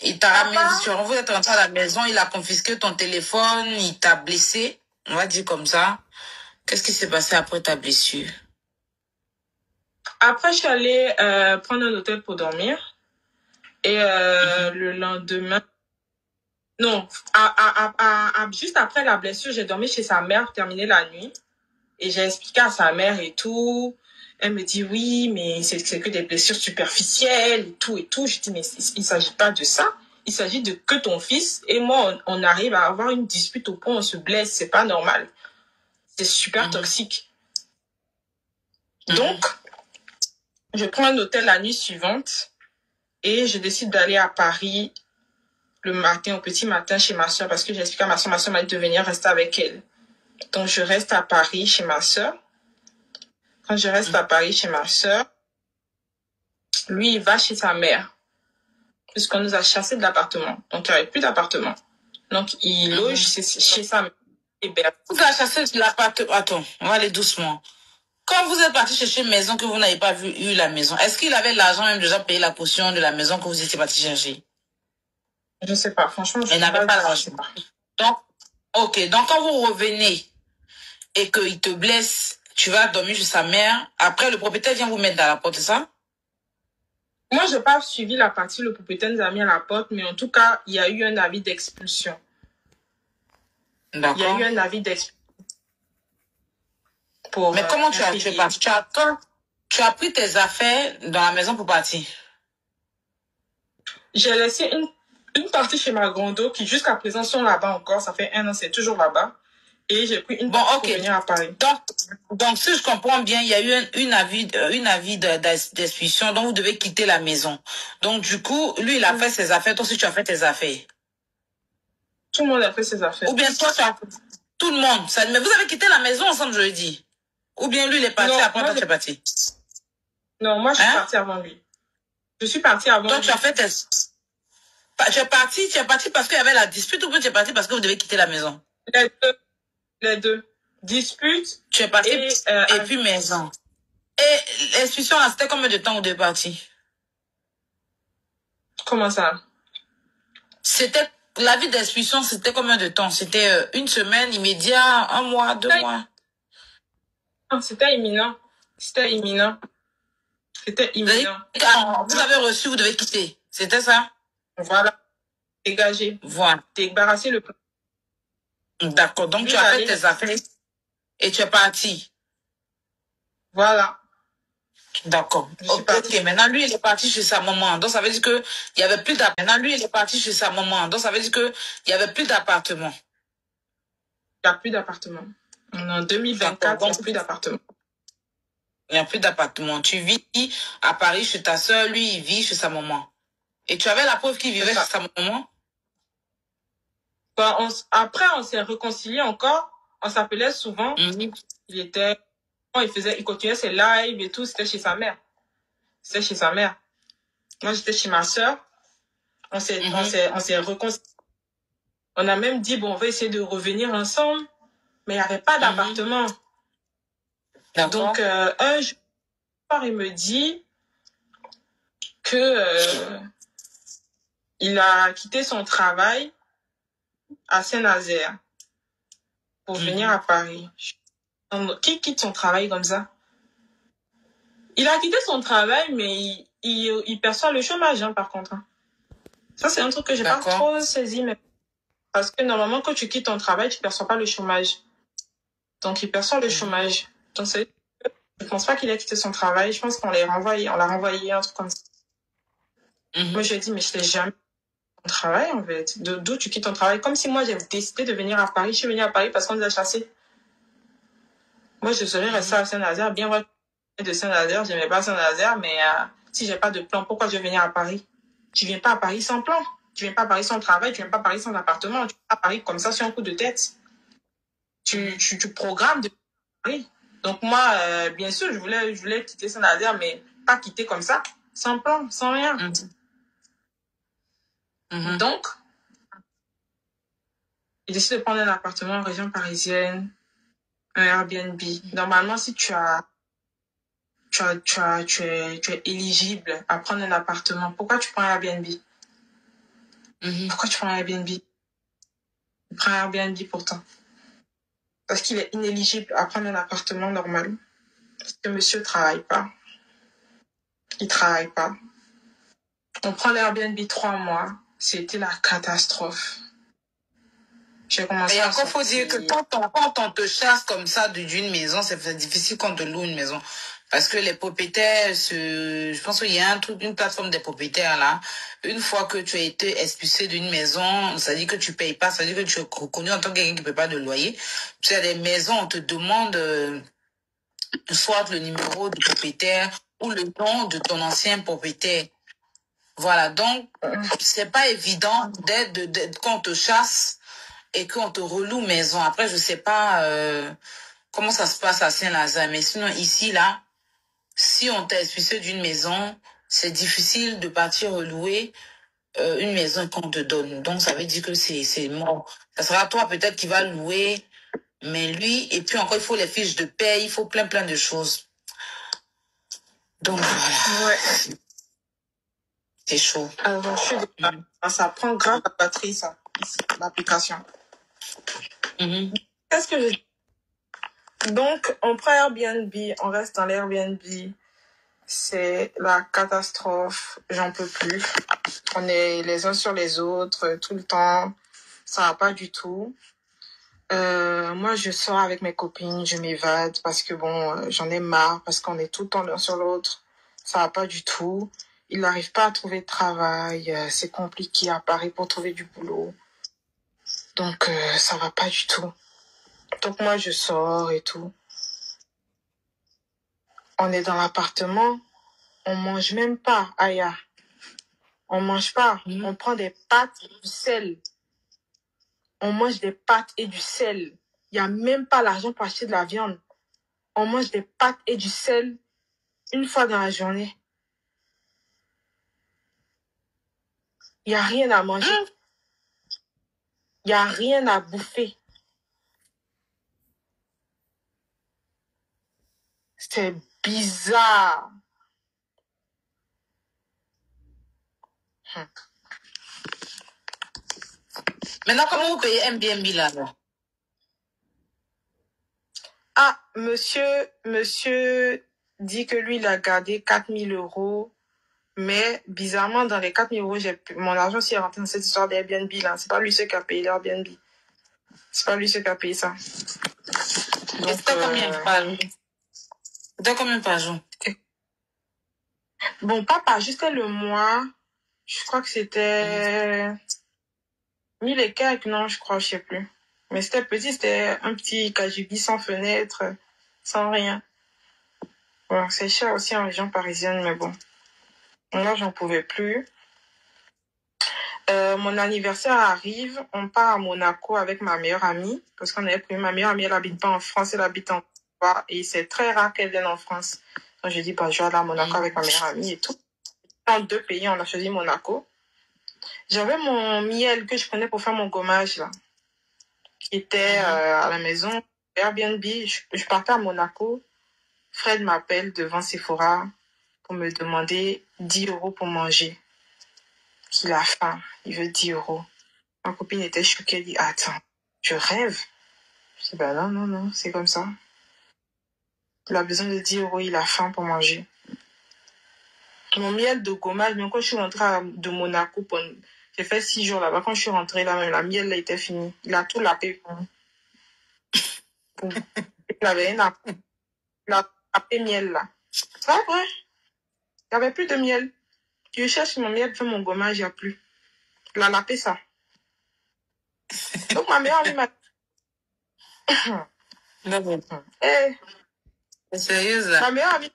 Il t'a ramené, vous êtes rentré à la maison, il a confisqué ton téléphone, il t'a blessé. On va dire comme ça. Qu'est-ce qui s'est passé après ta blessure? Après, je suis allée prendre un hôtel pour dormir. Et le lendemain... Non, juste après la blessure, j'ai dormi chez sa mère, terminé la nuit. Et j'ai expliqué à sa mère et tout. Elle me dit, oui, mais c'est que des blessures superficielles et tout et tout. Je dis, mais il s'agit pas de ça. Il s'agit de que ton fils et moi, on arrive à avoir une dispute au point où on se blesse. C'est pas normal. C'est super toxique. Donc, je prends un hôtel la nuit suivante et je décide d'aller à Paris le matin, au petit matin, chez ma soeur, parce que j'ai expliqué à ma soeur m'a dit de venir rester avec elle. Donc, je reste à Paris chez ma soeur. Quand je reste à Paris chez ma soeur, lui, il va chez sa mère. Puisqu'on nous a chassés de l'appartement. Donc, il n'y avait plus d'appartement. Donc, il loge chez sa mère. Vous avez chassé de l'appartement. Attends, on va aller doucement. Quand vous êtes parti chercher une maison que vous n'avez pas eu la maison, est-ce qu'il avait l'argent même déjà payé la caution de la maison que vous étiez parti chercher? Je ne sais pas, franchement. Il n'avait pas l'argent. Donc, ok. Donc, quand vous revenez et qu'il te blesse, tu vas dormir chez sa mère. Après, le propriétaire vient vous mettre dans la porte, c'est ça? Moi, je n'ai pas suivi la partie, le propriétaire nous a mis à la porte, mais en tout cas, il y a eu un avis d'expulsion. D'accord. Il y a eu un avis d'expulsion. Mais comment tu as parti? Tu as pris tes affaires dans la maison pour partir? J'ai laissé une partie chez ma grande qui jusqu'à présent sont là-bas encore. Ça fait 1 an, c'est toujours là-bas. Et j'ai pris une partie pour venir à Paris. Donc, si je comprends bien, il y a eu une avis d'expulsion, donc vous devez quitter la maison. Donc, du coup, lui, il a fait ses affaires, toi aussi, tu as fait tes affaires. Tout le monde a fait ses affaires. Ou bien toi, tout le monde. Mais vous avez quitté la maison ensemble, je le dis. Ou bien lui, il est parti, après toi, tu es parti. Non, moi, je suis partie avant lui. Je suis partie avant lui. Donc, tu as fait tes... Tu es parti parce qu'il y avait la dispute ou bien tu es parti parce que vous devez quitter la maison? Les deux. Dispute. Tu es parti et puis maison. Et l'expulsion, là, c'était combien de temps vous devez partir? Comment ça? C'était... L'avis d'expulsion, c'était combien de temps? C'était 1 semaine, immédiat, 1 mois, 2 mois? Non, c'était imminent. C'était imminent. C'était imminent. Vous avez reçu, vous devez quitter. C'était ça? Voilà. Dégagé. Voilà. Débarrasser le plan. D'accord. Donc, tu as fait tes affaires et tu es parti. Voilà. D'accord. Je suis Ok, partie. maintenant lui, il est parti chez sa maman. Donc ça veut dire que il y avait plus d'appartement. Maintenant lui, il est parti chez sa maman. Donc ça veut dire que il y avait plus d'appartement. Il n'y a plus d'appartement. En 2024, D'accord. il n'y a Donc plus d'appartement. il n'y a plus d'appartement. Tu vis à Paris chez ta soeur, lui, il vit chez sa maman. Et tu avais la preuve qu'il C'est vivait chez ça. sa maman? Après, on s'est réconciliés encore. On s'appelait souvent. Mhm. Il continuait ses lives et tout. C'était chez sa mère. C'était chez sa mère. Moi, j'étais chez ma soeur. On s'est réconciliés. On a même dit, bon, on va essayer de revenir ensemble. Mais il n'y avait pas d'appartement. D'accord. Donc, un jour, il me dit que il a quitté son travail à Saint-Nazaire pour venir à Paris. Qui quitte son travail comme ça? Il a quitté son travail, mais il perçoit le chômage, hein, par contre. Ça, c'est un truc que j'ai pas D'accord. trop saisi, mais parce que normalement, quand tu quittes ton travail, tu perçois pas le chômage. Donc, il perçoit le chômage. Donc, je pense pas qu'il a quitté son travail. Je pense qu'on l'a renvoyé, un truc comme ça. Moi, je lui ai dit, mais je t'ai jamais quitté ton travail, en fait. D'où tu quittes ton travail? Comme si moi, j'avais décidé de venir à Paris. Je suis venue à Paris parce qu'on nous a chassés. Moi, je serais restée à Saint-Nazaire. Bien vrai, de Saint-Nazaire, j'aimais pas Saint-Nazaire, mais si j'ai pas de plan, pourquoi je vais venir à Paris? Tu viens pas à Paris sans plan. Tu viens pas à Paris sans travail. Tu viens pas à Paris sans appartement. Tu viens pas à Paris comme ça sur un coup de tête. Tu programmes de Paris. Donc moi, bien sûr, je voulais quitter Saint-Nazaire, mais pas quitter comme ça, sans plan, sans rien. Donc, j'ai décidé de prendre un appartement en région parisienne, un Airbnb. Normalement, si tu es éligible à prendre un appartement, pourquoi tu prends un Airbnb? Pourquoi tu prends un Airbnb? Tu prends un Airbnb pourtant. Parce qu'il est inéligible à prendre un appartement normal. Parce que monsieur travaille pas. Il travaille pas. On prend l'Airbnb 3 mois. C'était la catastrophe. J'ai commencé Et à encore, faut dire que quand on te chasse comme ça d'une maison, c'est difficile quand on te loue une maison. Parce que les propriétaires, je pense qu'il y a une plateforme des propriétaires là. Une fois que tu as été expulsé d'une maison, ça dit que tu payes pas, ça dit que tu es reconnu en tant que quelqu'un qui ne paye pas de loyer. Tu as des maisons, on te demande soit le numéro du propriétaire ou le nom de ton ancien propriétaire. Voilà, donc c'est pas évident quand on te chasse et qu'on te reloue maison. Après, je sais pas comment ça se passe à Saint-Lazare, mais sinon ici là, si on t'a expulsé d'une maison, c'est difficile de partir relouer une maison qu'on te donne. Donc ça veut dire que c'est mort. Ça sera toi peut-être qui va louer, mais lui, et puis encore il faut les fiches de paie, il faut plein de choses. Donc voilà. Ouais. C'est chaud. Alors, ça prend grave la batterie, ça, l'application. Qu'est-ce que je dis? Donc, on prend Airbnb, on reste dans l'Airbnb. C'est la catastrophe, j'en peux plus. On est les uns sur les autres tout le temps. Ça va pas du tout. Moi, je sors avec mes copines, je m'évade parce que bon, j'en ai marre parce qu'on est tout le temps l'un sur l'autre. Ça va pas du tout. Il n'arrive pas à trouver de travail. C'est compliqué à Paris pour trouver du boulot. Donc, ça va pas du tout. Donc, moi, je sors et tout. On est dans l'appartement. On mange même pas, Aya. On mange pas. On prend des pâtes et du sel. On mange des pâtes et du sel. Il n'y a même pas l'argent pour acheter de la viande. On mange des pâtes et du sel une fois dans la journée. Il n'y a rien à manger. Il n'y a rien à bouffer. C'est bizarre. Maintenant, comment vous payez Airbnb là? Ah, monsieur dit que lui, il a gardé 4 000 €. Mais bizarrement, dans les 4 000 €, mon argent s'est rentré dans cette histoire d'Airbnb là. C'est pas lui seul qui a payé l'Airbnb. C'est pas lui seul qui a payé ça. Donc, c'était combien? T'as combien par jour? Bon, pas jusqu'à le mois. Je crois que c'était 1000 et quelques, non, je crois, je sais plus. Mais c'était petit, c'était un petit KGB sans fenêtre, sans rien. Bon, c'est cher aussi en région parisienne, mais bon. Là, j'en pouvais plus. Mon anniversaire arrive, on part à Monaco avec ma meilleure amie, parce qu'on avait pris ma meilleure amie, elle habite pas en France, elle habite en Côte, et c'est très rare qu'elle vienne en France. Donc j'ai dit, bah, je vais aller à Monaco avec ma meilleure amie et tout. Dans 2 pays, on a choisi Monaco. J'avais mon miel que je prenais pour faire mon gommage, là, qui était à la maison, Airbnb. Je partais à Monaco. Fred m'appelle devant Sephora pour me demander 10 € pour manger. Qu'il a faim, il veut 10 €. Ma copine était choquée, elle dit, attends, je rêve. Je dis, ben non, c'est comme ça. Il a besoin de 10 €, il a faim pour manger. Mon miel de gommage, même quand je suis rentrée de Monaco, j'ai fait 6 jours là-bas, quand je suis rentrée là, même la miel là était finie. Il a tout lapé. Il avait une lapé miel là. C'est pas vrai. Il n'y avait plus de miel. Je cherche mon miel, fais mon gommage, il n'y a plus. Il a lapé ça. Donc ma meilleure amie m'a C'est sérieuse là. ma meilleure amie,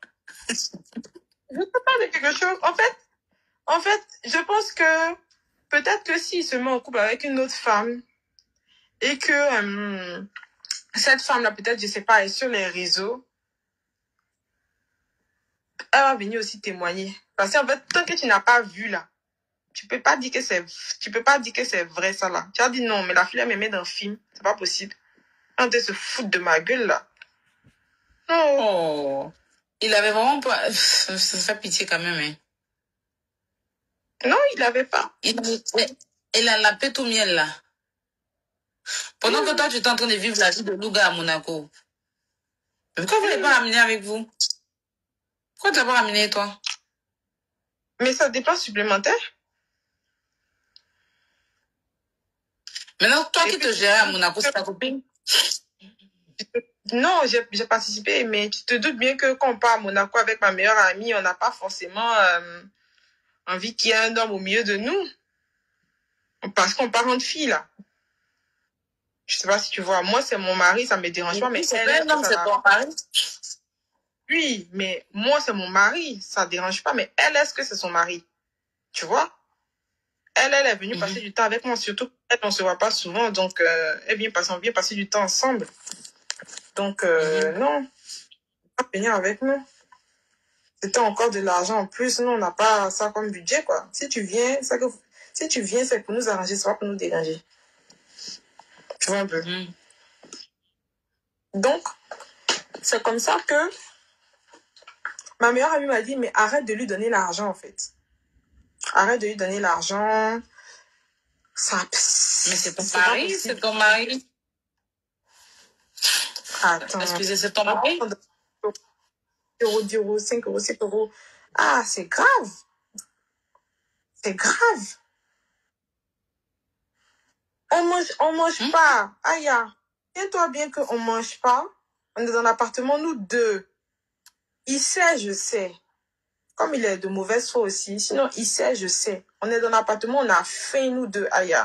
je peux parler de quelque chose. En fait, je pense que peut-être que s'il se met en couple avec une autre femme et que cette femme-là, peut-être, je sais pas, est sur les réseaux, elle va venir aussi témoigner. Parce qu'en fait, tant que tu n'as pas vu là, tu peux pas dire que c'est vrai ça là. Tu as dit non, mais la fille elle me met dans le film, c'est pas possible. On doit se foutre de ma gueule là. Non. Oh. Il avait vraiment pas... Ça fait pitié quand même, hein. Non, il l'avait pas. Il a lapé tout miel là. Pendant que toi, tu es en train de vivre la vie de Louga à Monaco. Mais pourquoi vous ne l'avez pas ramené avec vous? Pourquoi tu ne l'as pas ramené, toi? Mais ça dépense supplémentaire. Maintenant, toi qui te gères à Monaco, c'est ta copine? Non, j'ai participé, mais tu te doutes bien que quand on part à Monaco avec ma meilleure amie, on n'a pas forcément envie qu'il y ait un homme au milieu de nous. Parce qu'on part entre filles, là. Je sais pas si tu vois. Moi, c'est mon mari, ça me dérange pas, mais c'est elle... pas un homme, c'est ton mari? Oui, mais moi, c'est mon mari, ça dérange pas, mais elle, est-ce que c'est son mari? Tu vois? Elle est venue passer du temps avec moi, surtout elle, on se voit pas souvent, donc on vient passer du temps ensemble. Donc, non, pas venir avec nous. C'était encore de l'argent en plus, nous, on n'a pas ça comme budget, quoi. Si tu viens, c'est pour nous arranger, c'est pas pour nous déranger. Tu vois un peu. Donc, c'est comme ça que ma meilleure amie m'a dit, mais arrête de lui donner l'argent, en fait. Arrête de lui donner l'argent. Ça... Mais c'est ton mari, c'est ton mari. Attends. Excusez, c'est ton mari? 10 €, 5 €, 7 €. Ah, c'est grave. C'est grave. On mange pas. Aïe, tiens-toi bien qu'on mange pas. On est dans l'appartement, nous deux. Il sait, je sais. Comme il est de mauvaise foi aussi. Sinon, il sait, je sais. On est dans l'appartement, on a faim, nous deux. Aïe.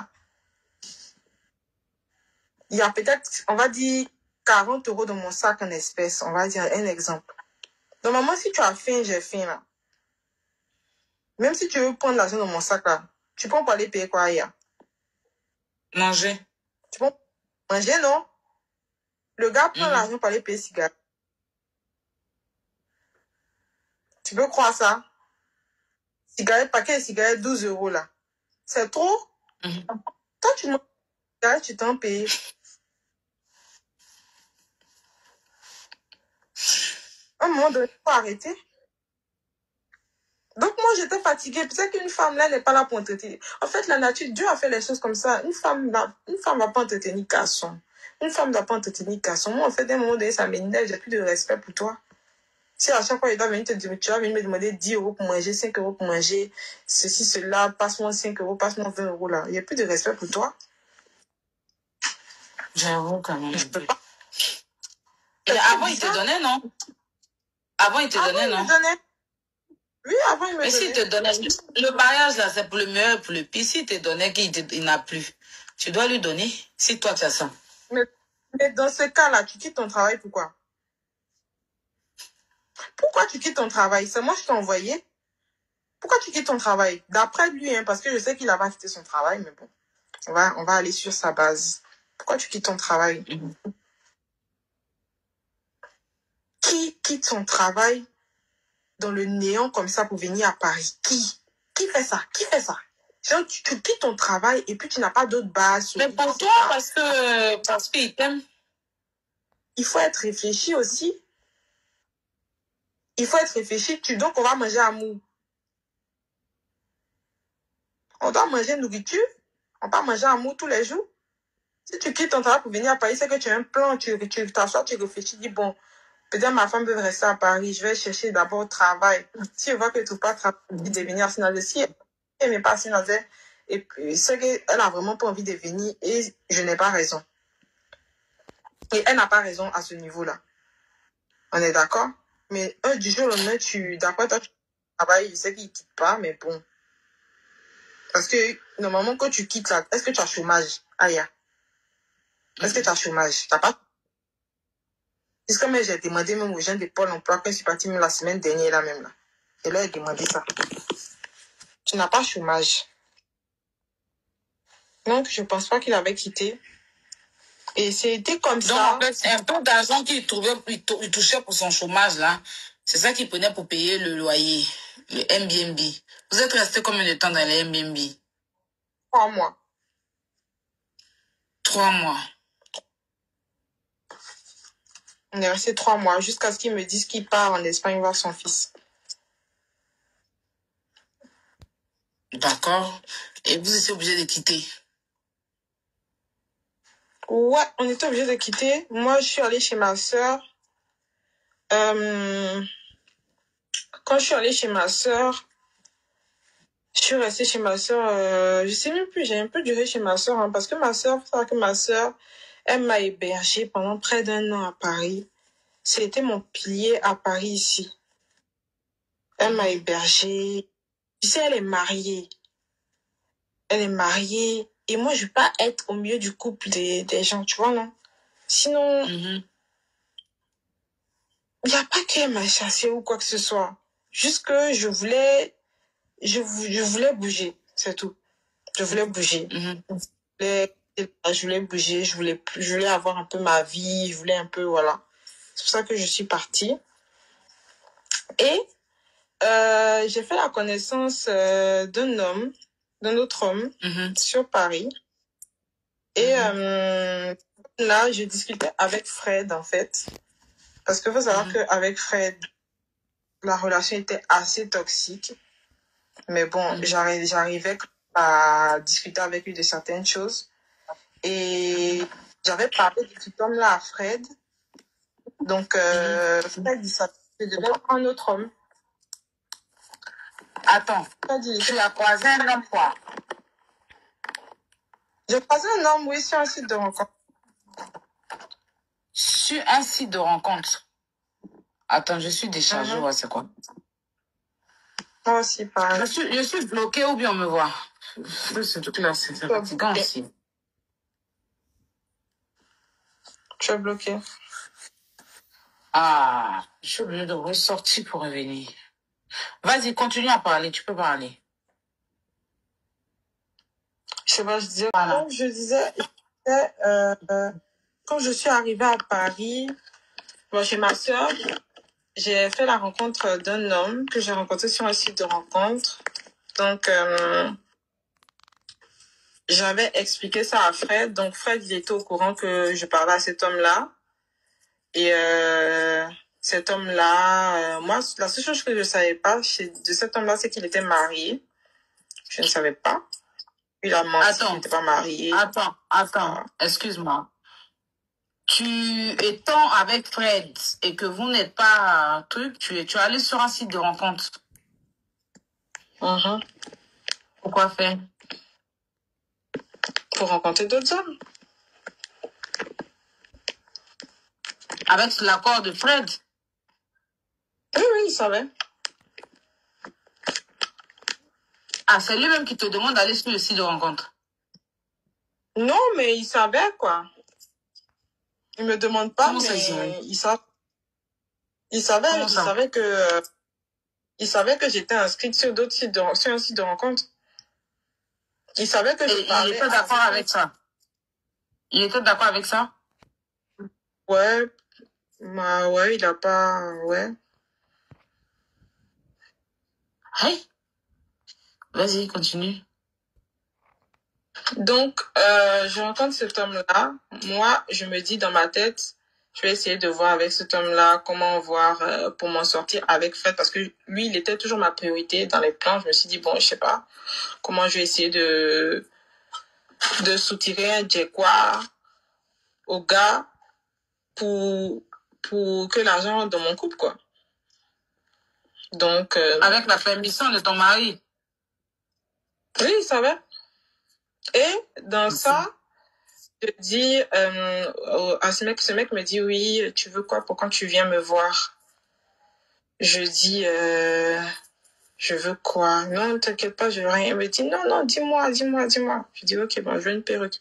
Il y a peut-être, on va dire, 40 € dans mon sac en espèces. On va dire un exemple. Normalement, si tu as faim, j'ai faim, là. Même si tu veux prendre l'argent dans mon sac, là, tu prends pour aller payer quoi, aïe? Manger. Tu prends manger, non? Le gars prend l'argent pour aller payer cigare. Tu peux croire ça? Cigarette, paquet de cigarettes, 12 € là. C'est trop? Toi, tu manges des cigarettes, tu t'en payes. À un moment donné, il faut arrêter. Donc, moi, j'étais fatiguée. Peut-être qu'une femme, là, n'est pas là pour entretenir. En fait, la nature, Dieu a fait les choses comme ça. Une femme va pas entretenir garçon. Une femme ne doit pas entretenir garçon. Moi, en fait, d'un moment donné, ça m'énerve. J'ai plus de respect pour toi. Si à chaque fois, il doit venir te dire, tu vas venir me demander 10 € pour manger, 5 € pour manger, ceci, cela, passe-moi 5 €, passe-moi 20 € là. Il n'y a plus de respect pour toi. J'avoue quand même. Je peux pas. Et avant, il te donnait, non? Avant, il te Avant, donnait, il non? me donnait. Oui, avant, il me Mais s'il te donnait. donnait, le mariage, là, c'est pour le meilleur et pour le pire. S'il te donnait il n'a plus, tu dois lui donner. Si toi, tu as ça. Mais dans ce cas-là, tu quittes ton travail, pourquoi? Pourquoi tu quittes ton travail? C'est moi qui t'ai envoyé. Pourquoi tu quittes ton travail? D'après lui, hein, parce que je sais qu'il a pas quitté son travail, mais bon, on va aller sur sa base. Pourquoi tu quittes ton travail? Qui quitte son travail dans le néant comme ça pour venir à Paris? Qui fait ça? Qui fait ça? Genre, tu quittes ton travail et puis tu n'as pas d'autre base. Mais pour toi, parce qu'il t'aime. Il faut être réfléchi aussi. Il faut être réfléchi. Donc, on va manger à mou. On doit manger nourriture. On va manger à mou tous les jours. Si tu quittes ton travail pour venir à Paris, c'est que tu as un plan. Tu t'assois, tu réfléchis, tu dis, bon, peut-être ma femme veut rester à Paris. Je vais chercher d'abord le travail. Si je vois que tu ne peux pas travailler, de venir à Sinazé. Si elle n'est pas à Sinazé, et puis c'est qu'elle n'a vraiment pas envie de venir et je n'ai pas raison. Et elle n'a pas raison à ce niveau-là. On est d'accord? Mais du jour au lendemain, d'après toi, tu travailles, je sais qu'il ne quitte pas, mais bon. Parce que normalement, quand tu quittes là, est-ce que tu as chômage? Aïe. Est-ce que tu as chômage? Tu n'as pas. C'est comme j'ai demandé même aux gens de Pôle emploi quand je suis partie même la semaine dernière là même là. Je leur ai demandé ça. Tu n'as pas chômage. Donc, je ne pense pas qu'il avait quitté. Et c'était comme ça. Donc, en fait, c'est un peu d'argent qu'il trouvait, il touchait pour son chômage, là. C'est ça qu'il prenait pour payer le loyer, le Airbnb. Vous êtes resté combien de temps dans les Airbnb? 3 mois. 3 mois. On est resté 3 mois jusqu'à ce qu'il me dise qu'il part en Espagne voir son fils. D'accord. Et vous étiez obligé de quitter? Ouais, on était obligé de quitter. Moi, je suis allée chez ma soeur. Quand je suis allée chez ma soeur, je suis restée chez ma soeur. Je sais même plus, j'ai un peu duré chez ma soeur, hein, parce que ma soeur, elle m'a hébergée pendant près d'1 an à Paris. C'était mon pilier à Paris ici. Elle m'a hébergée. Tu sais, elle est mariée. Elle est mariée. Et moi, je veux pas être au milieu du couple des gens, tu vois, non? Sinon, il n'y a pas qu'elle m'a chassée ou quoi que ce soit. Juste que je voulais bouger, c'est tout. Je voulais bouger. Je voulais bouger, je voulais avoir un peu ma vie, je voulais un peu, voilà. C'est pour ça que je suis partie. Et j'ai fait la connaissance d'un autre homme sur Paris. Et là, je discutais avec Fred, en fait. Parce qu'il faut savoir qu'avec Fred, la relation était assez toxique. Mais bon, j'arrivais à discuter avec lui de certaines choses. Et j'avais parlé de cet homme-là à Fred. Donc, Fred, il s'appelait de un autre homme. Attends, tu as croisé un homme quoi? J'ai croisé un homme, oui, sur un site de rencontre. Sur un site de rencontre? Attends, je suis déchargée, ouais, c'est quoi? Moi aussi, pareil. Je suis bloquée ou bien on me voit? Ce truc-là, c'est fatigant aussi. Tu es bloqué. Ah, je suis obligée de ressortir pour revenir. Vas-y, continue à parler, tu peux parler. Je sais pas, je disais, Voilà. quand je suis arrivée à Paris, chez ma soeur, j'ai fait la rencontre d'un homme que j'ai rencontré sur un site de rencontre. Donc, j'avais expliqué ça à Fred. Donc, Fred, il était au courant que je parlais à cet homme-là. Et cet homme-là, moi, la seule chose que je ne savais pas de cet homme-là, c'est qu'il était marié. Je ne savais pas. Il a menti qu'il n'était pas marié. Attends, excuse-moi. Étant avec Fred et que vous n'êtes pas tu es allé sur un site de rencontre. Pourquoi faire? Pour rencontrer d'autres hommes. Avec l'accord de Fred? Oui, oui, il savait. Ah, c'est lui-même qui te demande d'aller sur le site de rencontre. Non, mais il savait, quoi. Il me demande pas, Comment ça, mais il savait, il savait que j'étais inscrite sur d'autres sites sur un site de rencontre. Il savait que Et je il parlais était d'accord avec ça. Il était d'accord avec ça? Ouais, ouais, il a pas, ouais. Hey, vas-y, continue. Donc, je rencontre cet homme-là. Moi, je me dis dans ma tête, je vais essayer de voir avec cet homme-là comment voir pour m'en sortir avec Fred, parce que lui, il était toujours ma priorité dans les plans. Je me suis dit, bon, je sais pas comment je vais essayer de soutirer un Jekwa au gars pour que l'argent rentre dans mon couple, quoi. Donc, Avec la permission de ton mari. oui, il savait. Et dans ça, je dis à ce mec me dit, oui, tu veux quoi pour quand tu viens me voir? Je dis, je veux quoi? Non, t'inquiète pas, je veux rien. Il me dit, non, non, dis-moi. Je dis, ok, bon, je veux une perruque.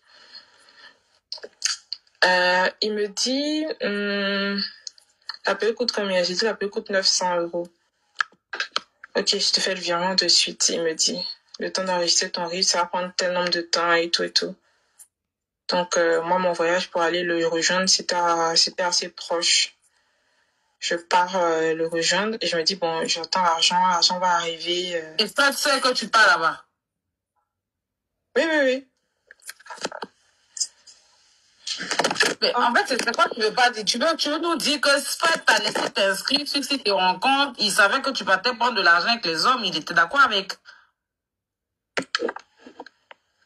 Il me dit, la perruque coûte combien? J'ai dit, la perruque coûte 900 €. Ok, je te fais le virement de suite. Il me dit, le temps d'enregistrer ton RIB, ça va prendre tel nombre de temps et tout et tout. Donc, moi, mon voyage pour aller le rejoindre, c'était assez proche. Je pars le rejoindre et je me dis, bon, j'attends l'argent va arriver. Et Fred sait que tu pars là-bas. Oui. Mais en fait, c'est quoi que tu veux pas dire? Tu veux nous dire que Fred t'a laissé t'inscrire sur site de rencontre, il savait que tu partais prendre de l'argent avec les hommes, il était d'accord avec.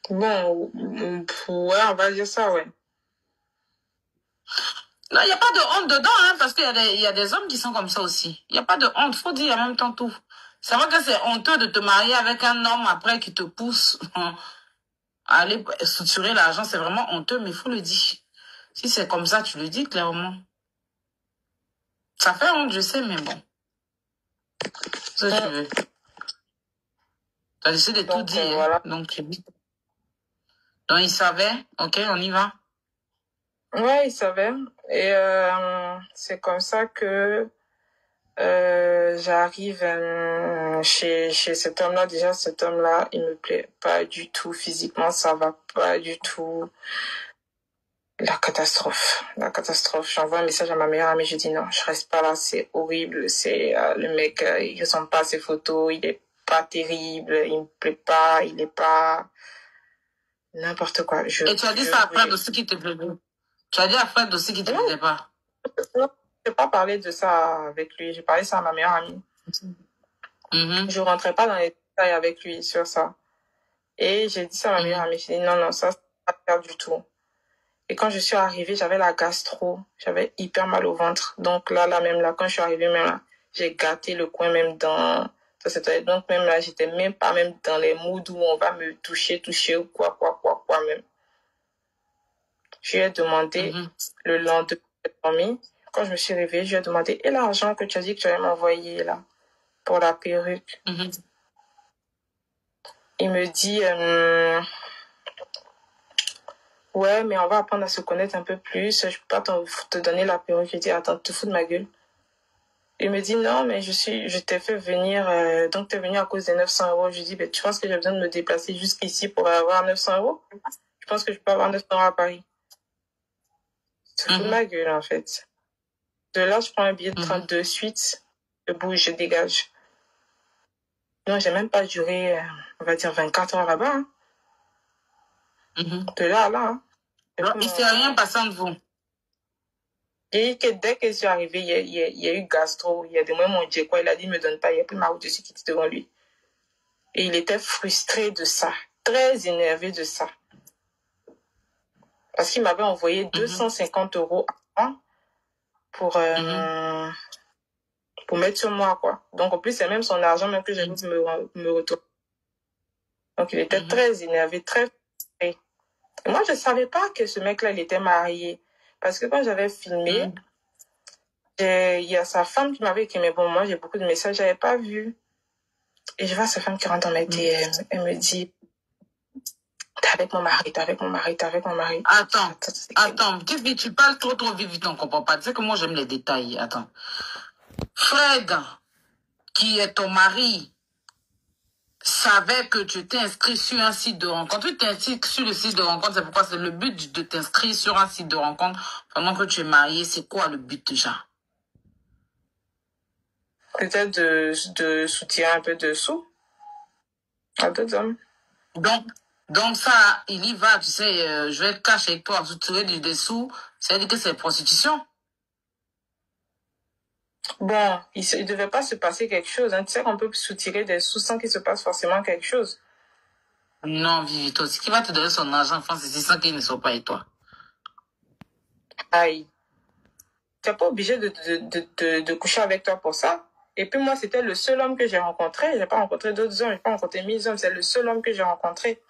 Bon, ouais, on va dire ça, ouais. Non, il n'y a pas de honte dedans, hein, parce qu'il y a des hommes qui sont comme ça aussi. Il n'y a pas de honte, faut dire en même temps tout. C'est vrai que c'est honteux de te marier avec un homme après qui te pousse à aller soutirer l'argent, c'est vraiment honteux, mais il faut le dire. Si c'est comme ça, tu le dis clairement. Ça fait honte, je sais, mais bon. C'est ce que tu veux. Tu as décidé de tout dire, voilà. Donc tu dis. Donc il savait, ok, on y va. Ouais, il savait. Et c'est comme ça que j'arrive chez cet homme-là. Déjà, cet homme-là, il me plaît pas du tout. Physiquement, ça va pas du tout. La catastrophe. J'envoie un message à ma meilleure amie. Je dis non, je reste pas là. C'est horrible. C'est le mec, il ressemble pas à ses photos. Il est pas terrible. Il me plaît pas. Il est pas n'importe quoi. Et tu as dit ça à Fred aussi qui te plaisait. Tu as dit à Fred aussi qui te plaisait pas. Non, je n'ai pas parlé de ça avec lui. J'ai parlé ça à ma meilleure amie. Je rentrais pas dans les détails avec lui sur ça. Et j'ai dit ça à ma meilleure amie. J'ai dit non, ça va pas faire du tout. Et quand je suis arrivée, j'avais la gastro. J'avais hyper mal au ventre. Donc là, quand je suis arrivée, même là, j'ai gâté le coin même dans cette toilette. Donc même là, j'étais même pas même dans les moods où on va me toucher ou quoi même. Je lui ai demandé le lendemain, quand je me suis réveillée, je lui ai demandé, et l'argent que tu as dit que tu allais m'envoyer là, pour la perruque? Il me dit, ouais, mais on va apprendre à se connaître un peu plus. Je peux pas te donner la perruque. Je dis, attends, tu te fous de ma gueule? Il me dit, non, mais je t'ai fait venir, donc tu es venu à cause des 900 €. Je lui dis, ben, tu penses que j'ai besoin de me déplacer jusqu'ici pour avoir 900 €? Je pense que je peux avoir 900 € à Paris. Tu te fous de ma gueule, en fait. De là, je prends un billet de train de suite, je bouge, je dégage. Non, j'ai même pas duré, on va dire 24 heures là-bas. Hein. De là à là. Hein. Il s'est rien passé entre vous. Et que dès que je suis arrivée, il y a eu gastro, il y a des moments où on dit quoi, il a dit, il me donne pas, il a pris ma route, je suis quittée devant lui. Et il était frustré de ça, très énervé de ça. Parce qu'il m'avait envoyé 250 € avant pour mettre sur moi, quoi. Donc, en plus, c'est même son argent même que j'ai voulu me retourner. Donc, il était très énervé, très frustré. Et moi, je savais pas que ce mec-là, il était marié. Parce que quand j'avais filmé, Il y a sa femme qui m'avait écrit, mais bon, moi, j'ai beaucoup de messages, j'avais pas vu. Et je vois sa femme qui rentre dans mes DM. Elle me dit, t'es avec mon mari, t'es avec mon mari, t'es avec mon mari. Attends, tu parles trop vite, on comprend pas. Tu sais que moi, j'aime les détails. Attends. Fred, qui est ton mari, savait que tu t'es inscrit sur un site de rencontre. Tu t'es inscrit sur le site de rencontre, c'est pourquoi c'est le but de t'inscrire sur un site de rencontre pendant que tu es marié. C'est quoi le but déjà? Peut-être de soutirer un peu de sous à d'autres hommes. Donc ça, il y va, tu sais, je vais être cash avec toi, soutirer des sous, ça veut dire que c'est prostitution. Bon, il devait pas se passer quelque chose. Hein. Tu sais qu'on peut soutirer des sous sans qu'il se passe forcément quelque chose. Non, Vivito, ce qui va te donner son argent en France, c'est sans qu'il ne soit pas avec toi. Aïe. Tu n'es pas obligé de coucher avec toi pour ça. Et puis moi, c'était le seul homme que j'ai rencontré. J'ai pas rencontré d'autres hommes, j'ai pas rencontré 1000 hommes. C'est le seul homme que j'ai rencontré.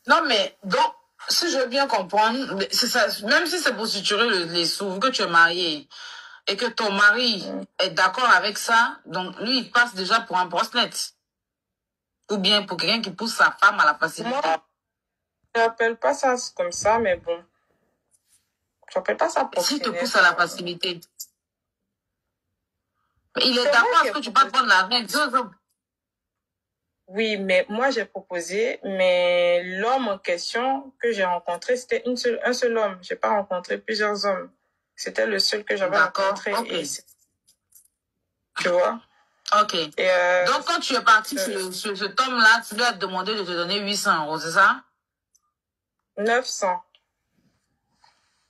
Non, mais donc, si je veux bien comprendre, c'est ça, même si c'est pour suturer les sous, vu que tu es marié et que ton mari est d'accord avec ça, donc lui, il passe déjà pour un prospect. Ou bien pour quelqu'un qui pousse sa femme à la facilité. Moi, je n'appelle pas ça comme ça, mais bon. Je n'appelle pas ça pour s'il te pousse à la facilité. Il est d'accord à ce que tu passes prendre la règle. Oui, mais moi, j'ai proposé, mais l'homme en question que j'ai rencontré, c'était un seul homme. J'ai pas rencontré plusieurs hommes. C'était le seul que j'avais rencontré. Okay. Tu vois? Ok. Donc, quand tu es parti sur cet homme-là, tu lui as demandé de te donner 800 €, c'est ça? 900.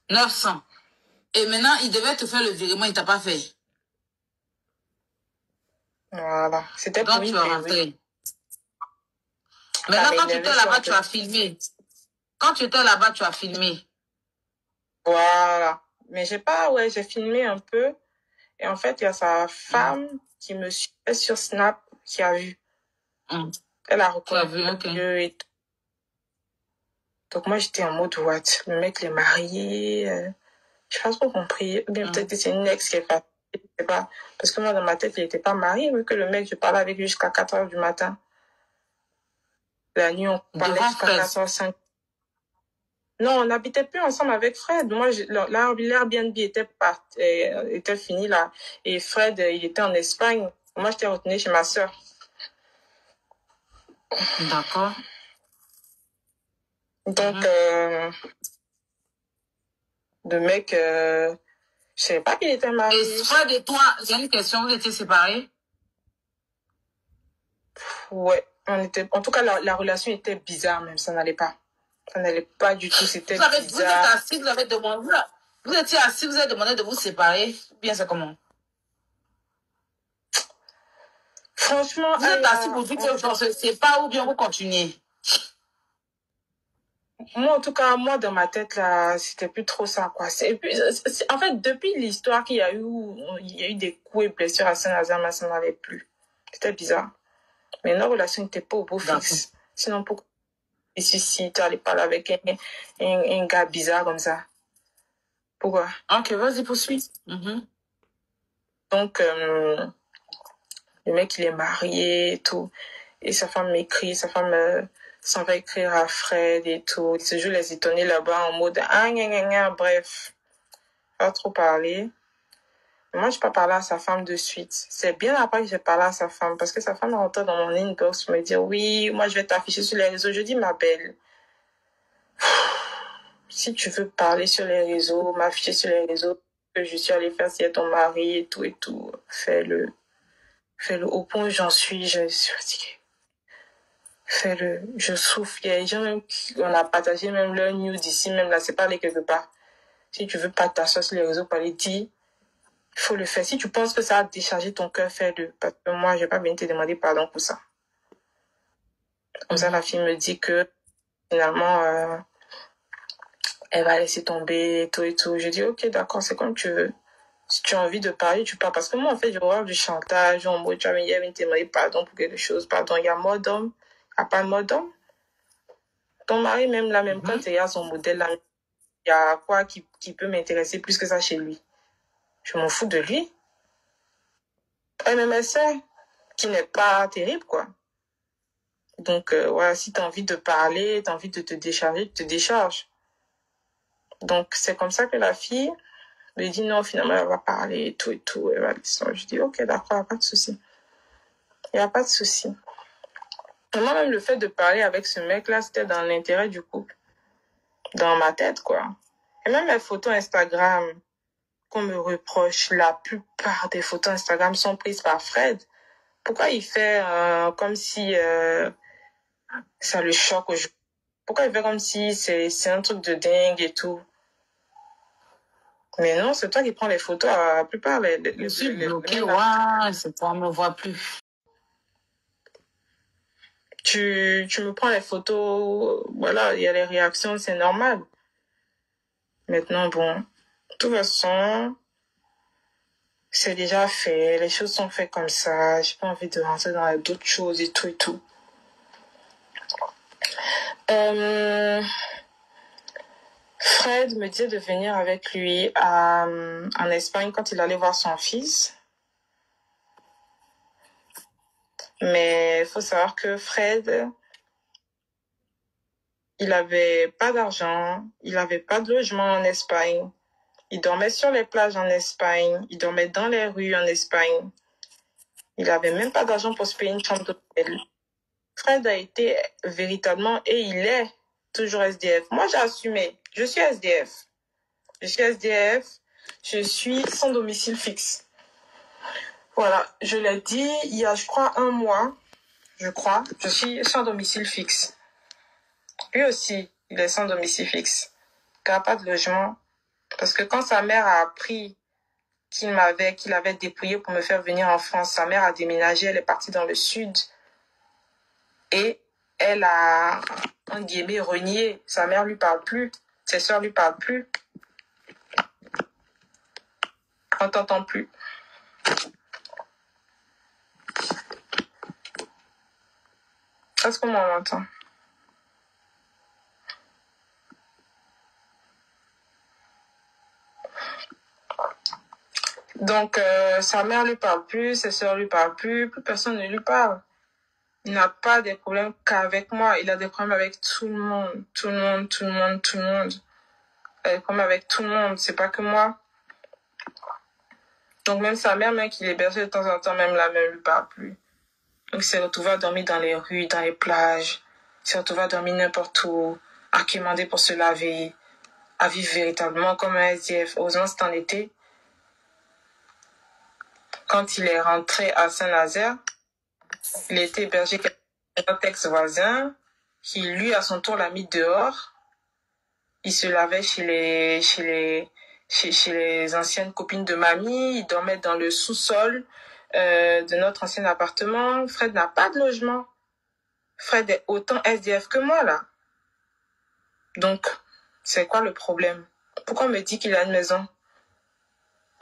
900. Et maintenant, il devait te faire le virement, il t'a pas fait. Voilà. C'était pour donc, tu es rentré. Oui. Maintenant, quand tu étais là-bas, tu as filmé. Quand tu étais là-bas, tu as filmé. Voilà. Mais j'ai filmé un peu. Et en fait, il y a sa femme qui me suivait sur Snap, qui a vu. Elle a reconnu et tout. Donc moi, j'étais en mode what? Le mec, il est marié. Je n'ai pas trop compris. Ou bien peut-être que c'est une ex qui est pas. Je sais pas. Parce que moi, dans ma tête, il n'était pas marié, vu que le mec, je parlais avec lui jusqu'à 4 h du matin. La nuit, on parlait jusqu'à 4 h 5. Non, on n'habitait plus ensemble avec Fred. Moi, l'Airbnb était fini là. Et Fred, il était en Espagne. Moi, j'étais retenue chez ma soeur. D'accord. Donc, le mec, je savais pas qu'il était marié. Et Fred et toi, j'ai une question, vous étiez séparés? Ouais, en tout cas, la relation était bizarre même, ça n'allait pas. Ça n'allait pas du tout, c'était bizarre. Vous êtes assis, vous avez demandé, vous étiez assis, vous avez demandé de vous séparer, ou bien c'est comment? Franchement, vous êtes assis pour dire qu'on se sépare ou bien vous continuez? Moi, en tout cas, dans ma tête, là, c'était plus trop ça, quoi. En fait, depuis l'histoire qu'il y a eu des coups et blessures à Saint-Nazaire, ça n'allait plus. C'était bizarre. Mais notre relation n'était pas au beau fixe. Sinon, pourquoi ici, tu allais parler avec un gars bizarre comme ça? Pourquoi? Ok, vas-y, poursuis. Donc, le mec, il est marié et tout. Et sa femme m'écrit, sa femme s'en va écrire à Fred et tout. Il se joue les étonnés là-bas en mode bref. Pas trop parler. Moi, je n'ai pas parlé à sa femme de suite. C'est bien après que j'ai parlé à sa femme parce que sa femme est rentrée dans mon inbox me dire oui, moi, je vais t'afficher sur les réseaux. Je dis, ma belle, si tu veux parler sur les réseaux, m'afficher sur les réseaux, que je suis allée faire si ton mari et tout, fais-le. Fais-le au point où j'en suis, je suis fatiguée. Fais-le, je souffre. Il y a des gens même on a partagé même leur news d'ici, même là, c'est pas aller quelque part. Si tu veux pas t'asseoir sur les réseaux pour aller dire, il faut le faire. Si tu penses que ça va décharger ton cœur, fais-le. Parce que moi, je vais pas venir te demander pardon pour ça. Comme ça, la fille me dit que finalement, elle va laisser tomber et tout. Je dis, ok, d'accord, c'est comme tu veux. Si tu as envie de parler, tu parles. Parce que moi, en fait, j'ai horreur du chantage. En mode, tu vas venir te demander pardon pour quelque chose. Pardon, il y a mort d'homme. Il n'y a pas mort d'homme. Ton mari, même là, quand il y a son modèle là, il y a quoi qui peut m'intéresser plus que ça chez lui? Je m'en fous de lui. MMSA, qui n'est pas terrible, quoi. Donc, voilà, si tu as envie de parler, tu as envie de te décharger, tu te décharges. Donc, c'est comme ça que la fille me dit non, finalement, elle va parler et tout. Elle va descendre. Je dis, ok, d'accord, il n'y a pas de souci. Il n'y a pas de souci. Moi-même, le fait de parler avec ce mec-là, c'était dans l'intérêt du couple. Dans ma tête, quoi. Et même les photos Instagram qu'on me reproche, la plupart des photos Instagram sont prises par Fred. Pourquoi il fait comme si ça le choque aujourd'hui? Pourquoi il fait comme si c'est un truc de dingue et tout? Mais non, c'est toi qui prends les photos. La plupart, Je suis bloquée, ouais, c'est pour me voir plus. Tu me prends les photos, voilà, il y a les réactions, c'est normal. Maintenant, bon, de toute façon, c'est déjà fait, les choses sont faites comme ça, j'ai pas envie de rentrer dans d'autres choses et tout et tout. Fred me disait de venir avec lui en Espagne quand il allait voir son fils. Mais il faut savoir que Fred, il avait pas d'argent, il avait pas de logement en Espagne. Il dormait sur les plages en Espagne, il dormait dans les rues en Espagne. Il avait même pas d'argent pour se payer une chambre d'hôtel. Fred a été véritablement, et il est toujours SDF. Moi, j'ai assumé. Je suis SDF. Je suis SDF. Je suis sans domicile fixe. Voilà, je l'ai dit il y a, je crois, un mois. Je suis sans domicile fixe. Lui aussi, il est sans domicile fixe. Il n'a pas de logement. Parce que quand sa mère a appris qu'il avait dépouillé pour me faire venir en France, sa mère a déménagé, elle est partie dans le sud. Et elle a, en guillemets, renié. Sa mère lui parle plus. Ses sœurs lui parlent plus. On t'entend plus. Est-ce qu'on m'entend? Donc, sa mère lui parle plus, ses sœurs lui parlent plus personne ne lui parle. Il n'a pas des problèmes qu'avec moi, il a des problèmes avec tout le monde. Il a des problèmes avec tout le monde, c'est pas que moi. Donc, même sa mère, même qui l'hébergeait de temps en temps, même la mère lui parle plus. Donc, il s'est retrouvé à dormir dans les rues, dans les plages. Il s'est retrouvé à dormir n'importe où, à quémander pour se laver, à vivre véritablement comme un SDF. Heureusement, c'était en été. Quand il est rentré à Saint-Nazaire, il a été hébergé avec notre ex-voisin, qui lui, à son tour, l'a mis dehors. Il se lavait chez les anciennes copines de mamie. Il dormait dans le sous-sol de notre ancien appartement. Fred n'a pas de logement. Fred est autant SDF que moi, là. Donc, c'est quoi le problème? Pourquoi on me dit qu'il a une maison?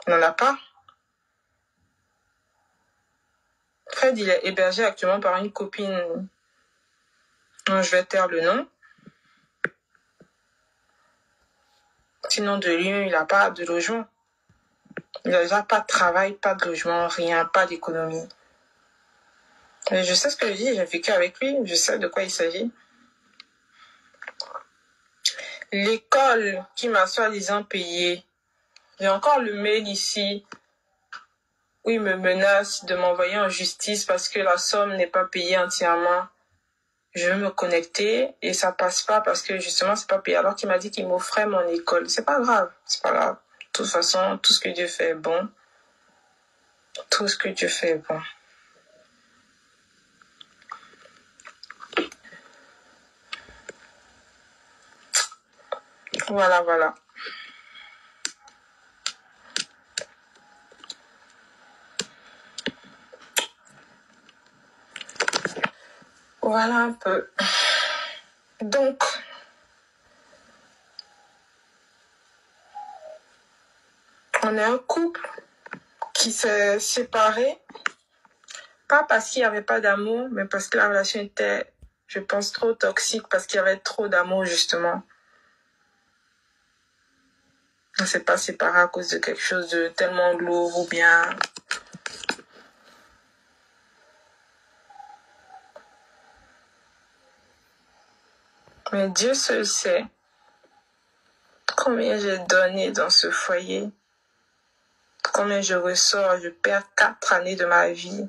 Il n'en a pas. Fred, il est hébergé actuellement par une copine dont je vais taire le nom. Sinon, de lui, il n'a pas de logement. Il n'a déjà pas de travail, pas de logement, rien, pas d'économie. Mais je sais ce que je dis, j'ai vécu avec lui, je sais de quoi il s'agit. L'école qui m'a soi-disant payé, j'ai encore le mail ici où il me menace de m'envoyer en justice parce que la somme n'est pas payée entièrement. Je veux me connecter et ça passe pas parce que justement c'est pas payé. Alors qu'il m'a dit qu'il m'offrait mon école. C'est pas grave, c'est pas grave. De toute façon, tout ce que Dieu fait est bon. Tout ce que Dieu fait est bon. Voilà. Voilà un peu. Donc, on est un couple qui s'est séparé, pas parce qu'il n'y avait pas d'amour, mais parce que la relation était, je pense, trop toxique, parce qu'il y avait trop d'amour, justement. On ne s'est pas séparé à cause de quelque chose de tellement lourd ou bien... Mais Dieu seul sait combien j'ai donné dans ce foyer, combien je ressors, je perds 4 années de ma vie.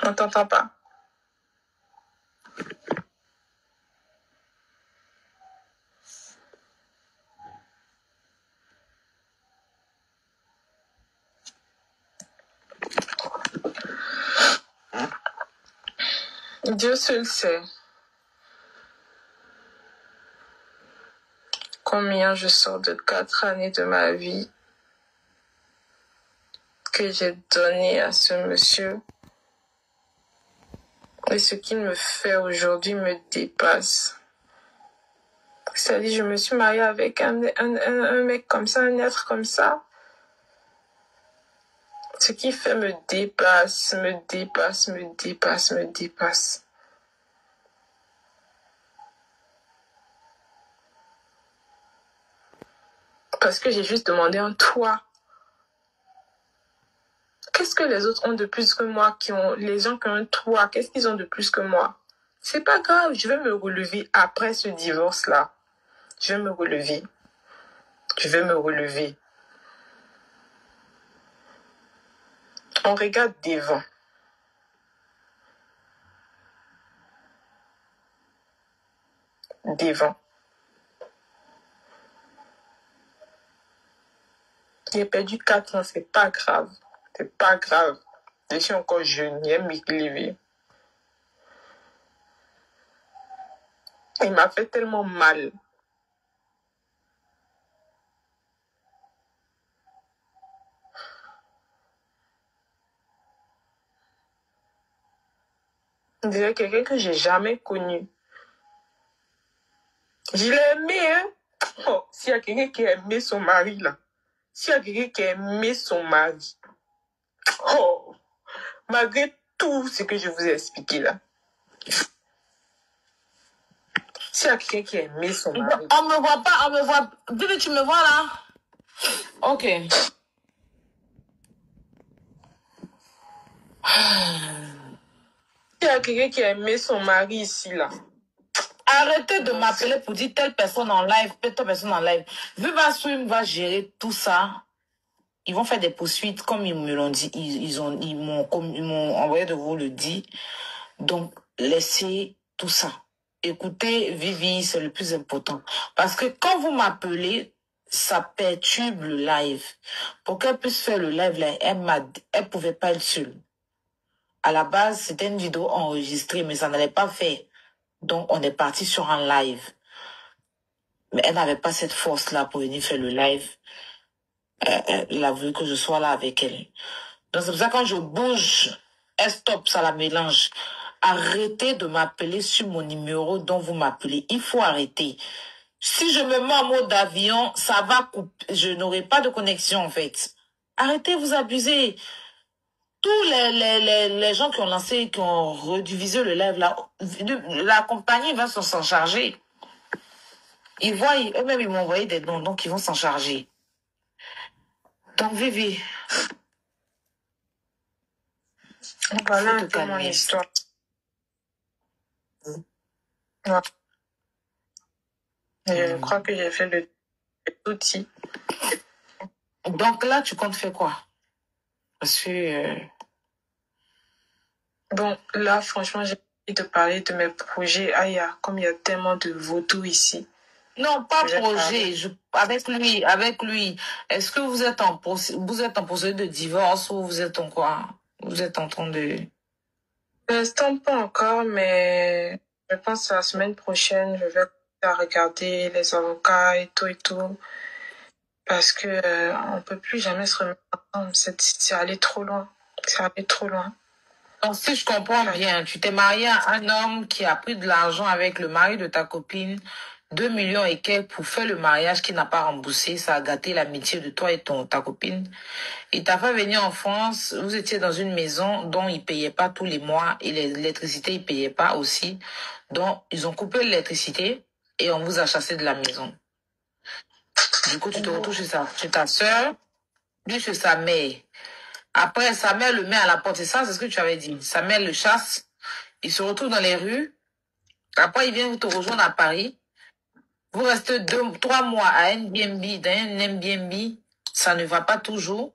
On t'entend pas. Dieu seul sait combien je sors de 4 années de ma vie que j'ai donné à ce monsieur. Et ce qu'il me fait aujourd'hui me dépasse. C'est-à-dire, je me suis mariée avec un mec comme ça, un être comme ça. Ce qu'il fait me dépasse, me dépasse, me dépasse, me dépasse. Parce que j'ai juste demandé un toit. Qu'est-ce que les autres ont de plus que moi, les gens qui ont un toit, qu'est-ce qu'ils ont de plus que moi? C'est pas grave, je vais me relever après ce divorce-là. Je vais me relever. Je vais me relever. On regarde devant. Devant. J'ai perdu 4 ans, c'est pas grave. C'est pas grave. Je suis encore jeune, j'aime m'élever. Il m'a fait tellement mal. On dirait quelqu'un que j'ai jamais connu. Je l'ai aimé, hein. Oh, s'il y a quelqu'un qui a aimé son mari, là. S'il y a quelqu'un qui a aimé son mari. Oh, malgré tout ce que je vous ai expliqué, là. S'il y a quelqu'un qui a aimé son mari. On me voit pas, on me voit. Bibi, tu me vois là? Ok. Il y a quelqu'un qui a aimé son mari ici, là. Arrêtez de m'appeler pour dire telle personne en live, telle personne en live. Viva Swim va gérer tout ça. Ils vont faire des poursuites comme ils me l'ont dit. Ils m'ont envoyé de vous le dire. Donc, laissez tout ça. Écoutez, Vivi, c'est le plus important. Parce que quand vous m'appelez, ça perturbe le live. Pour qu'elle puisse faire le live, là, elle pouvait pas être seule. À la base, c'était une vidéo enregistrée, mais ça n'allait pas faire. Donc, on est parti sur un live. Mais elle n'avait pas cette force-là pour venir faire le live. Elle a voulu que je sois là avec elle. Donc, c'est pour ça que quand je bouge, elle stoppe, ça la mélange. Arrêtez de m'appeler sur mon numéro dont vous m'appelez. Il faut arrêter. Si je me mets en mode avion, ça va couper. Je n'aurai pas de connexion, en fait. Arrêtez, vous abusez. Tous les gens qui ont redivisé le live là, la compagnie va s'en charger. Ils voient, eux-mêmes, ils m'ont envoyé des dons, donc ils vont s'en charger. Donc, Vivi. Voilà un peu mon histoire. Ouais. Je crois que j'ai fait le outil. Donc là, tu comptes faire quoi? Parce que... Bon, là, franchement, j'ai envie de parler de mes projets. Aïe, comme il y a tellement de vautours ici. Non, pas projet. Avec lui. Est-ce que vous êtes en procédure de divorce ou vous êtes en quoi? Vous êtes en train de... Pour l'instant, pas encore, mais je pense que la semaine prochaine, je vais regarder les avocats et tout. Parce que on peut plus jamais se remettre ensemble. C'est allé trop loin. C'est allé trop loin. Donc, si je comprends bien, tu t'es marié à un homme qui a pris de l'argent avec le mari de ta copine, 2 millions et quelques pour faire le mariage qui n'a pas remboursé. Ça a gâté l'amitié de toi et ta copine. Il t'a fait venir en France. Vous étiez dans une maison dont ils payaient pas tous les mois et l'électricité, ils payaient pas aussi. Donc, ils ont coupé l'électricité et on vous a chassé de la maison. Du coup, tu te retrouves chez ta soeur, lui chez sa mère. Après, sa mère le met à la porte. C'est ça, c'est ce que tu avais dit. Sa mère le chasse. Il se retrouve dans les rues. Après, il vient te rejoindre à Paris. Vous restez 3 mois à Airbnb, dans un Airbnb. Ça ne va pas toujours.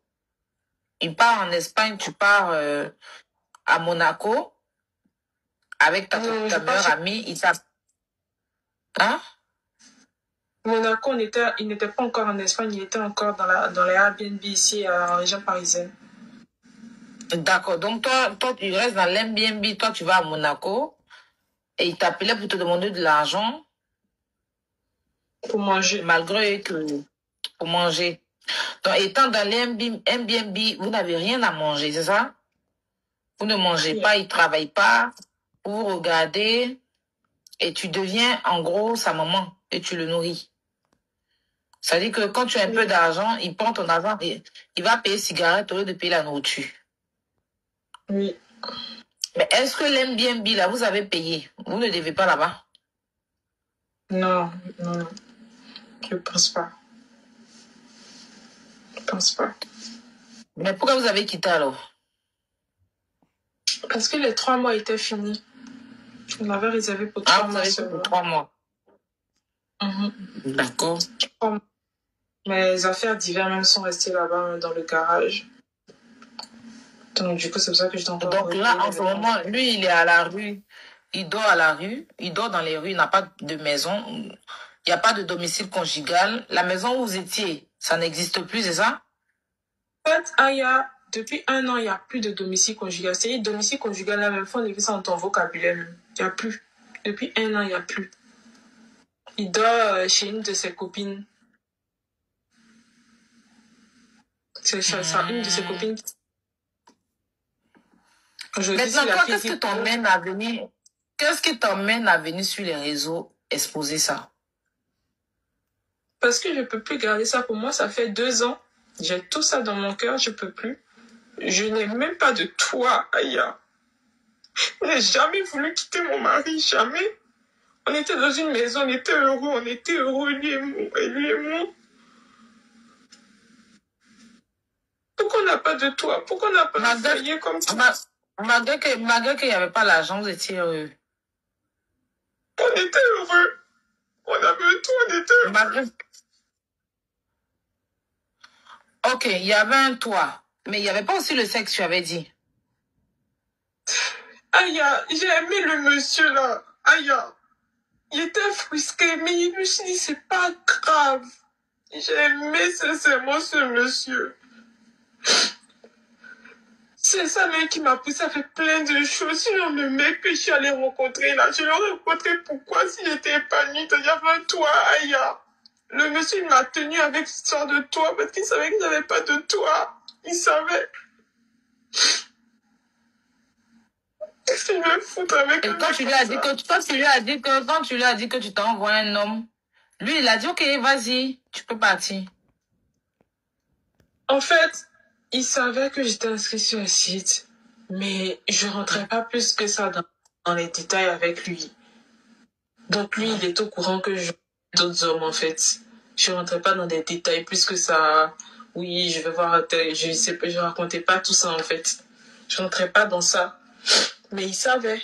Il part en Espagne, tu pars à Monaco avec ta meilleure amie. Il t'a... Hein? Monaco, il n'était pas encore en Espagne, il était encore dans les Airbnb ici, en région parisienne. D'accord. Donc, toi, tu restes dans l'Airbnb, toi, tu vas à Monaco et il t'appelait pour te demander de l'argent. Pour manger. Malgré que... Pour manger. Donc, étant dans l'Airbnb, vous n'avez rien à manger, c'est ça? Vous ne mangez pas, il ne travaille pas, vous regardez et tu deviens, en gros, sa maman et tu le nourris. Ça veut dire que quand tu as un peu d'argent, il prend ton argent et il va payer cigarettes au lieu de payer la nourriture. Oui. Mais est-ce que l'Airbnb, là, vous avez payé? Vous ne devez pas là-bas? Non. Je pense pas. Je pense pas. Mais pourquoi vous avez quitté alors? Parce que les 3 mois étaient finis. On avait réservé pour 3 mois seulement. Pour 3 mois. D'accord. Mes affaires d'hiver même sont restées là-bas dans le garage. Donc du coup, c'est pour ça que je t'en parle. Donc là, en ce moment, lui, il est à la rue. Il dort à la rue. Il dort dans les rues. Il n'a pas de maison. Il n'y a pas de domicile conjugal. La maison où vous étiez, ça n'existe plus, c'est ça? En fait, depuis 1 an, il n'y a plus de domicile conjugal. C'est-à-dire, domicile conjugal, la même fois, on écrit ça dans ton vocabulaire même. Il n'y a plus. Depuis 1 an, il n'y a plus. Il dort chez une de ses copines. C'est ça, une de ses copines. Maintenant, toi, qu'est-ce qui t'emmène à venir sur les réseaux exposer ça? Parce que je ne peux plus garder ça pour moi. Ça fait 2 ans. J'ai tout ça dans mon cœur. Je ne peux plus. Je n'ai même pas de toit, Aya. Je n'ai jamais voulu quitter mon mari. Jamais. On était dans une maison. On était heureux. Lui et moi. Pourquoi on n'a pas de toit? Pourquoi on n'a pas de foyer comme ça? Malgré qu'il n'y avait pas l'argent, vous étiez heureux. On était heureux. On avait tout, on était heureux. Ok, il y avait un toit. Mais il n'y avait pas aussi le sexe, tu avais dit. Aya, j'ai aimé le monsieur là. Aya. Il était frustré, mais il me suis dit, c'est pas grave. J'ai aimé sincèrement ce monsieur. C'est ça même qui m'a poussé à faire plein de choses. Sinon, le mec que je suis allée rencontrer là, je l'aurais rencontré pourquoi si j'étais épanouie? Il y avait un toit, Aya. Le monsieur, il m'a tenu avec cette histoire de toit parce qu'il savait que j'avais pas de toit. Il savait. Qu'est-ce qu'il veut foutre avec Et quand tu lui as dit que tu t'envoies un homme, lui, il a dit, ok, vas-y, tu peux partir. En fait, il savait que j'étais inscrite sur un site, mais je rentrais pas plus que ça dans les détails avec lui. Donc lui, il est au courant que je d'autres hommes, en fait. Je rentrais pas dans des détails plus que ça. Oui, je vais voir, je racontais pas tout ça, en fait. Je rentrais pas dans ça. Mais il savait.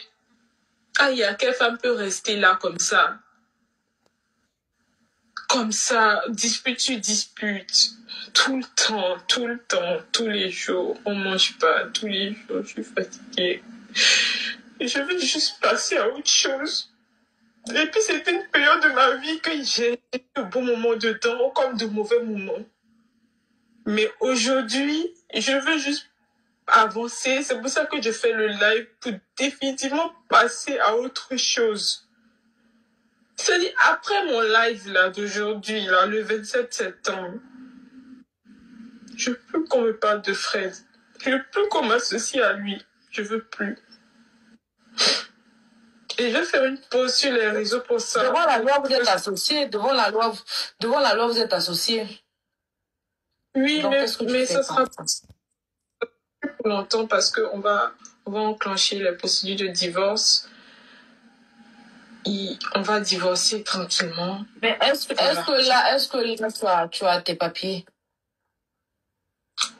Quelle femme peut rester là comme ça? Comme ça, dispute sur dispute. Tout le temps, tous les jours. On mange pas, tous les jours, je suis fatiguée. Et je veux juste passer à autre chose. Et puis c'était une période de ma vie que j'ai de bons moments dedans comme de mauvais moments. Mais aujourd'hui, je veux juste avancer. C'est pour ça que je fais le live pour définitivement passer à autre chose. C'est-à-dire, après mon live là d'aujourd'hui, là, le 27 septembre, je veux plus qu'on me parle de Fred. Je veux plus qu'on m'associe à lui. Je veux plus. Et je vais faire une pause sur les réseaux pour ça. Devant la loi, vous êtes associé. Devant la loi, vous êtes associé. Oui, mais ça sera pas pour longtemps parce qu'on va enclencher la procédure de divorce. on va divorcer tranquillement. Mais est-ce que là, tu as tes papiers?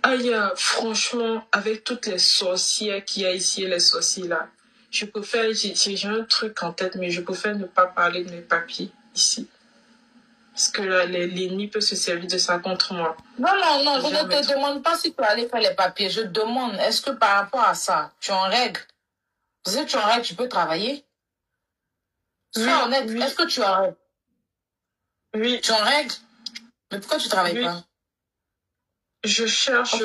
Aïe, franchement, avec toutes les sorcières qu'il y a ici et les sorciers là, je préfère, j'ai un truc en tête, mais je préfère ne pas parler de mes papiers ici. Parce que là, l'ennemi peut se servir de ça contre moi. Non, je ne te demande pas si tu allais faire les papiers. Je te demande, est-ce que par rapport à ça, tu es en règle? Si tu es en règle, tu peux travailler? Sois honnête, oui. Est-ce que tu es en règle? Oui. Tu es en règle? Mais pourquoi tu ne travailles pas? Je cherche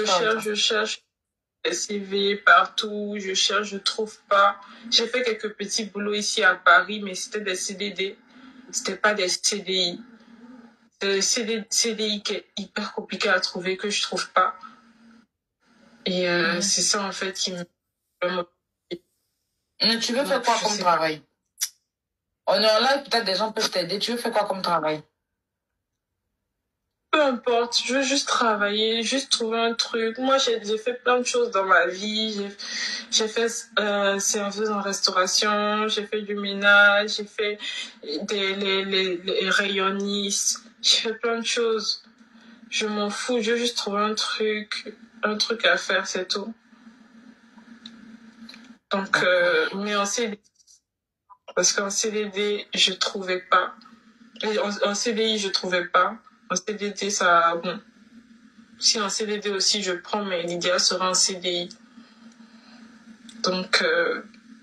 les CV partout, je cherche, je trouve pas. J'ai fait quelques petits boulots ici à Paris, mais c'était des CDD, c'était pas des CDI. C'est le CDI qui est hyper compliqué à trouver, que je trouve pas. Et c'est ça en fait qui me... Mais tu veux faire quoi comme travail? On est en live, peut-être des gens peuvent t'aider. Tu veux faire quoi comme travail? Peu importe, je veux juste travailler, juste trouver un truc. Moi, j'ai fait plein de choses dans ma vie. J'ai fait serveuse en restauration, j'ai fait du ménage, j'ai fait les rayonnistes. J'ai fait plein de choses. Je m'en fous, je veux juste trouver un truc à faire, c'est tout. Donc, mais en CDD, parce qu'en CDD, je trouvais pas. Et en CDI, je trouvais pas. En CDD, ça, bon. Si en CDD aussi, je prends, mais l'idéal sera en CDI. Donc,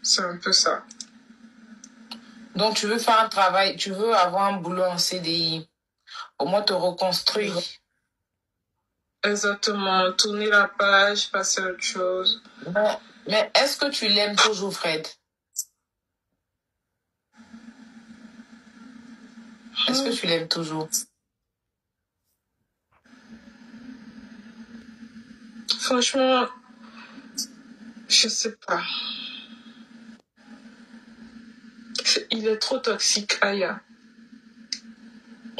c'est un peu ça. Donc, tu veux faire un travail, tu veux avoir un boulot en CDI. Au moins te reconstruire. Exactement. Tourner la page, passer à autre chose. Mais est-ce que tu l'aimes toujours, Fred? Est-ce que tu l'aimes toujours? Franchement, je sais pas. Il est trop toxique, Aya.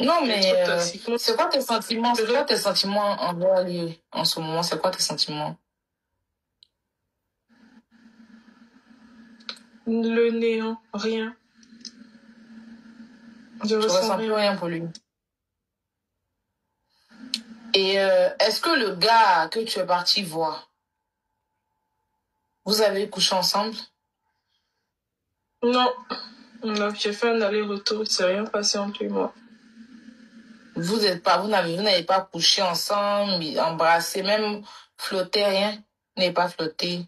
Non, mais c'est quoi tes sentiments? C'est quoi tes sentiments envers lui en ce moment? C'est quoi tes sentiments? Le néant, rien. Je ressens plus rien pour lui. Et est-ce que le gars que tu es parti voir, vous avez couché ensemble? Non. Non, j'ai fait un aller-retour, il s'est rien passé entre lui et moi. Vous n'avez pas couché ensemble, embrassé, même flotté, rien? Vous n'avez pas flotté?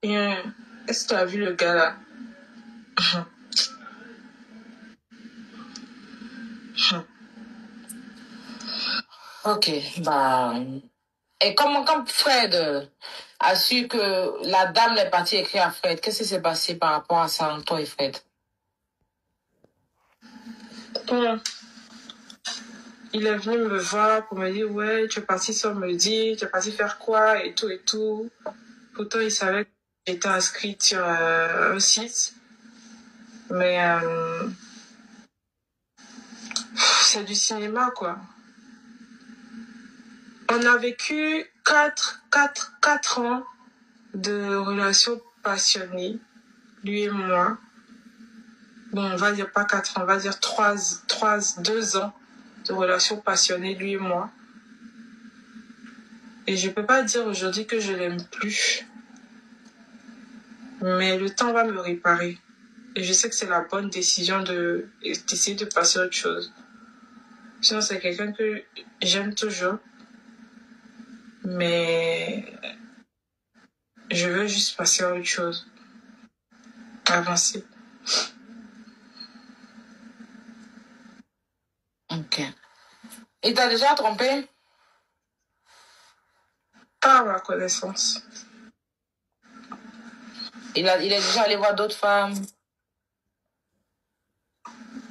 Rien. Est-ce que tu as vu le gars là? Ok, bah... Et quand Fred a su que la dame est partie écrire à Fred, qu'est-ce qui s'est passé par rapport à ça entre toi et Fred? Il est venu me voir pour me dire, ouais, tu es parti sans me dire, tu es parti faire quoi, et tout, et tout. Pourtant, il savait que j'étais inscrite sur un site. Mais c'est du cinéma, quoi. On a vécu 4 ans de relations passionnées, lui et moi. Bon, on va dire pas 4 ans, on va dire 2 ans de relations passionnées, lui et moi. Et je peux pas dire aujourd'hui que je l'aime plus. Mais le temps va me réparer. Et je sais que c'est la bonne décision d'essayer de passer à autre chose. Sinon, c'est quelqu'un que j'aime toujours. Mais je veux juste passer à autre chose. Avancer. Ok. Il t'a déjà trompé? Pas à ma connaissance. Il est déjà allé voir d'autres femmes?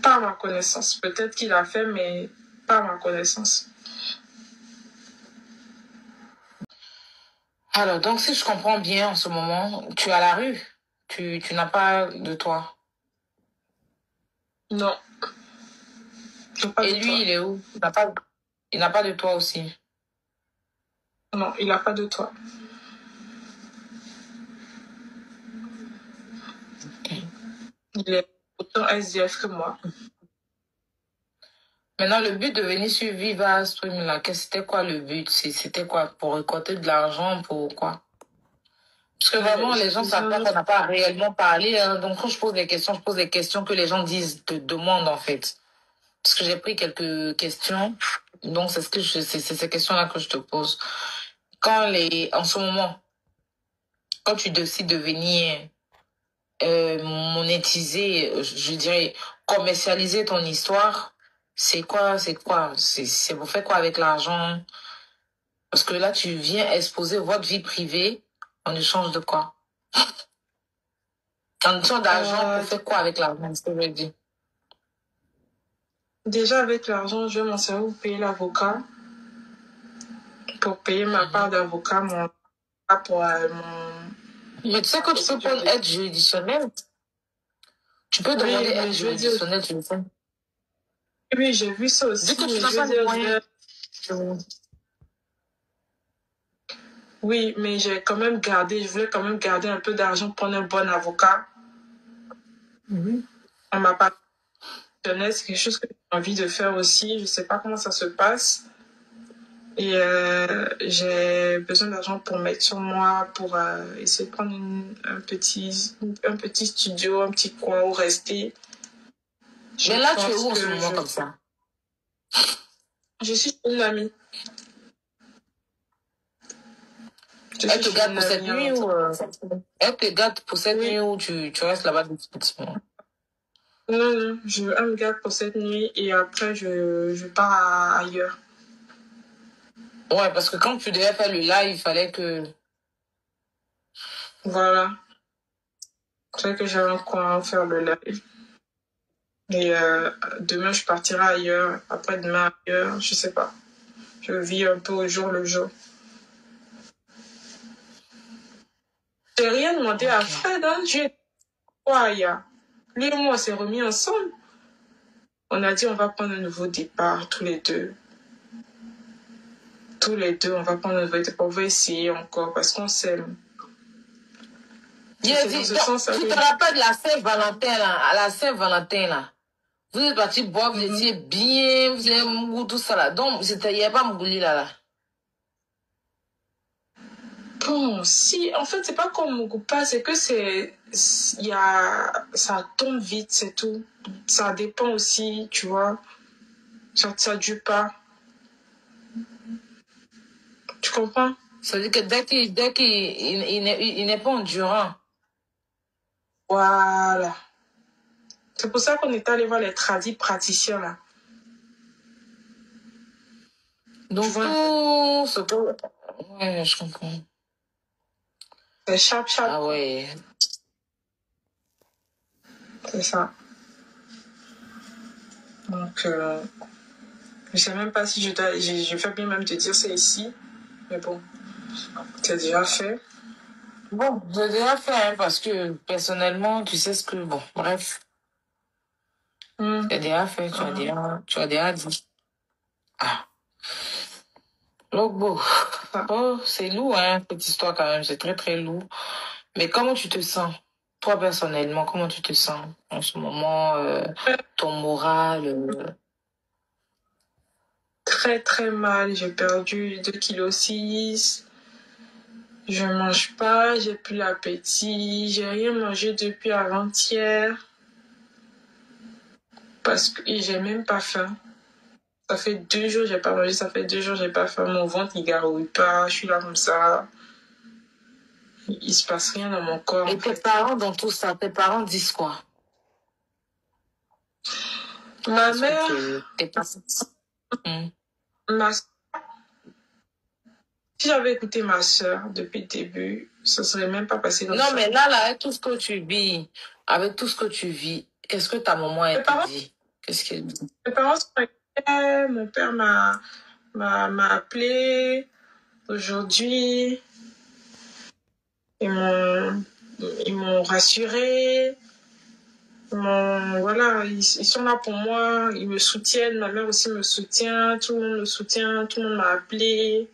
Pas à ma connaissance. Peut-être qu'il a fait, mais pas à ma connaissance. Alors, donc, si je comprends bien en ce moment, tu es à la rue. Tu n'as pas de toi. Non. Et lui, il est où? Il n'a pas de toi aussi. Non, il n'a pas de toi. Okay. Il est autant SDF que moi. Maintenant, le but de venir sur Viva Stream, là, c'était quoi le but? C'était quoi? Pour récolter de l'argent, pour quoi? Parce que vraiment, les gens savent pas qu'on n'a pas réellement parlé. Hein. Donc, quand je pose des questions, je pose des questions que les gens disent, te demandent, en fait. Parce que j'ai pris quelques questions. Donc, c'est ces questions-là que je te pose. En ce moment, quand tu décides de venir monétiser, je dirais, commercialiser ton histoire, c'est quoi? Vous faites quoi avec l'argent? Parce que là, tu viens exposer votre vie privée en échange de quoi? En échange d'argent, vous faites quoi avec l'argent? C'est ce que je veux dire. Déjà, avec l'argent, je vais m'en servir pour payer l'avocat. Pour payer ma part d'avocat, pour mon... Mais tu sais que tu peux prendre aide juridictionnelle. Tu peux demander aide juridictionnelle, tu le sais. Oui, j'ai vu ça aussi. Vu que tu n'as pas de moyens. Oui, mais je voulais quand même garder un peu d'argent pour prendre un bon avocat. On m'a pas jeunesse, c'est quelque chose que j'ai envie de faire aussi. Je sais pas comment ça se passe. Et j'ai besoin d'argent pour mettre sur moi, pour essayer de prendre un petit studio, un petit coin où rester. Mais là, tu es où en ce moment comme ça? Je suis chez une amie. Elle te garde pour cette nuit ou elle te garde pour cette nuit ou tu restes là-bas définitivement? Non, elle me garde pour cette nuit et après je pars ailleurs. Ouais, parce que quand tu devais faire le live, il fallait que... Voilà. Il fallait que j'aille un coin faire le live. Et demain, je partirai ailleurs. Après-demain, ailleurs. Je sais pas. Je vis un peu au jour le jour. J'ai rien demandé à Fred. Hein. Lui et moi, on s'est remis ensemble. On a dit on va prendre un nouveau départ, tous les deux. Tous les deux, on va prendre un nouveau départ. On va essayer encore parce qu'on s'aime. Tu te rappelles de la Saint-Valentin, là, à la Saint-Valentin, là. Vous êtes partis boire, vous étiez bien, vous avez Mougou, tout ça, là. Donc, il n'y avait pas Mougouli, là. Bon, si, en fait, c'est pas comme Mugupa, c'est que ça tombe vite, c'est tout. Ça dépend aussi, tu vois. Ça dure pas. Tu comprends? Ça veut dire que dès qu'il n'est pas endurant. Voilà. C'est pour ça qu'on est allé voir les tradis praticiens, là. Donc, tout ce que... Ouais, je comprends. C'est sharp. Ah ouais. C'est ça. Donc, je sais même pas si je fais bien même te dire ça ici. Mais bon, c'est déjà fait. Bon, j'ai déjà fait, hein, parce que personnellement, tu sais ce que... Bon, bref. C'est déjà fait, tu as déjà dit. Ah. Logbo. Oh, c'est lourd, hein, cette histoire quand même. C'est très, très lourd. Mais comment tu te sens? Toi, personnellement, comment tu te sens en ce moment? Ton moral? Très, très mal. J'ai perdu 2,6 kg. Je mange pas, j'ai plus l'appétit. J'ai rien mangé depuis avant-hier. Parce que j'ai même pas faim. Ça fait 2 jours, j'ai pas mangé. Ça fait 2 jours, j'ai pas faim. Mon ventre, il garouille pas. Je suis là comme ça. Il se passe rien dans mon corps. Et tes parents, dans tout ça, tes parents disent quoi? Ma mère... Si j'avais écouté ma soeur depuis le début, ça serait même pas passé comme ça. Non, mais là, avec tout ce que tu vis, qu'est-ce que ta maman a dit? Qu'est-ce qu'elle dit? Mes parents sont inquiets. Mon père m'a appelé aujourd'hui. Ils m'ont rassuré. Voilà, ils sont là pour moi. Ils me soutiennent. Ma mère aussi me soutient. Tout le monde me soutient. Tout le monde m'a appelé.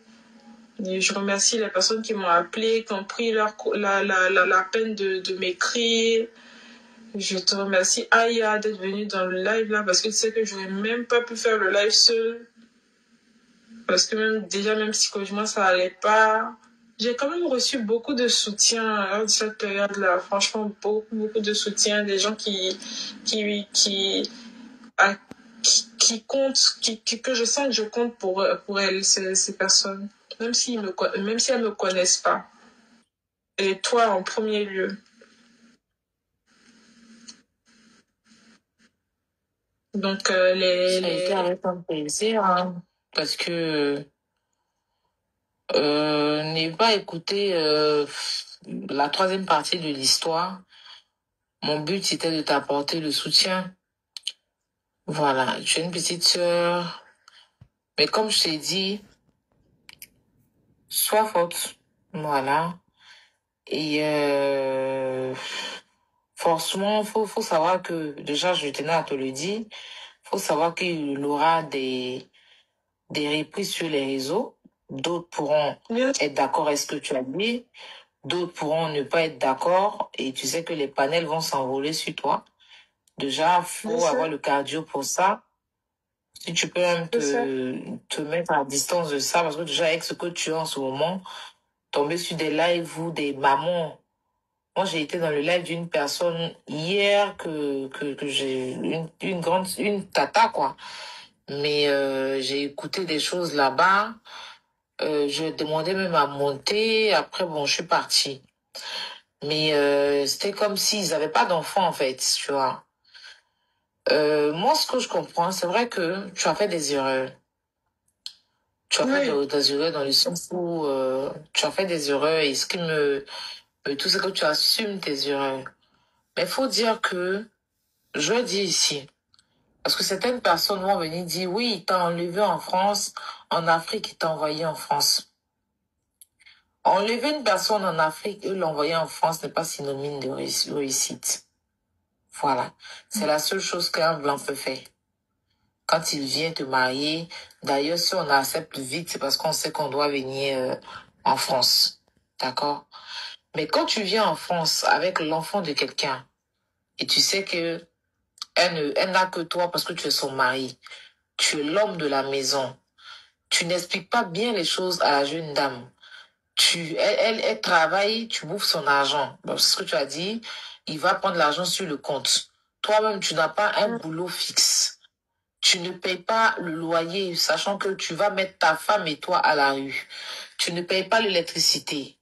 Et je remercie les personnes qui m'ont appelé, qui ont pris la peine de m'écrire. Je te remercie, Aya, d'être venue dans le live là, parce que tu sais que j'aurais même pas pu faire le live seul. Parce que même psychologiquement, ça allait pas. J'ai quand même reçu beaucoup de soutien lors de cette période-là. Franchement, beaucoup de soutien. Des gens à- qui comptent, que je sens que je compte pour elles, ces personnes. Même si elles me connaissent pas. Et toi, en premier lieu. Donc, Ça a été avec un plaisir, hein, parce que n'ai pas écouté la troisième partie de l'histoire. Mon but, c'était de t'apporter le soutien. Voilà, tu es une petite sœur. Mais comme je t'ai dit, sois forte. Voilà. Et forcément, faut savoir que, déjà, je tenais à te le dire, faut savoir qu'il y aura des reprises sur les réseaux. D'autres pourront être d'accord avec ce que tu as dit. D'autres pourront ne pas être d'accord. Et tu sais que les panels vont s'envoler sur toi. Déjà, faut avoir le cardio pour ça. Si tu peux même te mettre à distance de ça, parce que déjà, avec ce que tu as en ce moment, tomber sur des lives ou des mamans. Moi, j'ai été dans le live d'une personne hier que j'ai une tata, quoi. Mais j'ai écouté des choses là-bas. Je demandais même à monter. Après, bon, je suis partie. Mais c'était comme s'ils n'avaient pas d'enfants, en fait, tu vois. Moi, ce que je comprends, c'est vrai que tu as fait des erreurs. Tu as fait des erreurs dans le sens où tu as fait des erreurs et ce qui tout c'est que tu assumes tes erreurs. Mais il faut dire que, je le dis ici, parce que certaines personnes vont venir dire, oui, il t'a enlevé en France, en Afrique, il t'a envoyé en France. Enlever une personne en Afrique et l'envoyer en France n'est pas synonyme de réussite. Voilà. C'est la seule chose qu'un blanc peut faire. Quand il vient te marier, d'ailleurs, si on accepte vite, c'est parce qu'on sait qu'on doit venir en France. D'accord? Mais quand tu viens en France avec l'enfant de quelqu'un, et tu sais que elle n'a que toi parce que tu es son mari, tu es l'homme de la maison, tu n'expliques pas bien les choses à la jeune dame. Elle travaille, tu bouffes son argent. Bon, c'est ce que tu as dit, il va prendre l'argent sur le compte. Toi-même, tu n'as pas un boulot fixe. Tu ne payes pas le loyer, sachant que tu vas mettre ta femme et toi à la rue. Tu ne payes pas l'électricité.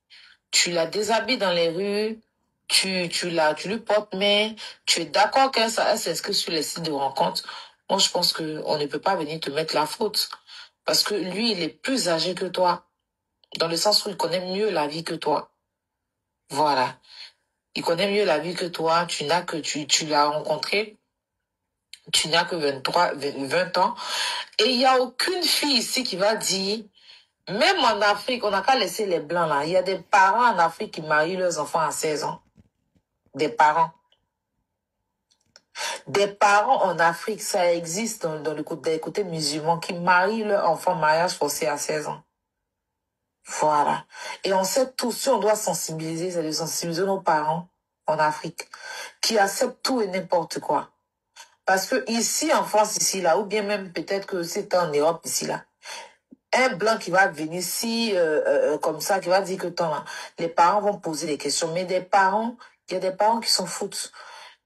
Tu la déshabilles dans les rues, tu lui portes main, tu es d'accord qu'elle s'inscrit sur les sites de rencontres. Moi, je pense que on ne peut pas venir te mettre la faute. Parce que lui, il est plus âgé que toi. Dans le sens où il connaît mieux la vie que toi. Voilà. Il connaît mieux la vie que toi. Tu l'as rencontré. Tu n'as que 20 ans. Et il n'y a aucune fille ici qui va dire, même en Afrique, on n'a qu'à laisser les blancs là. Il y a des parents en Afrique qui marient leurs enfants à 16 ans. Des parents. Des parents en Afrique, ça existe dans le côté musulman qui marient leurs enfants mariage forcé à 16 ans. Voilà. Et on sait tous, si on doit sensibiliser, c'est de sensibiliser nos parents en Afrique qui acceptent tout et n'importe quoi. Parce que ici, en France, ici, là, ou bien même peut-être que c'est en Europe, ici, là, un blanc qui va venir ici, comme ça, qui va dire que tant là, les parents vont poser des questions. Mais des parents, il y a des parents qui s'en foutent.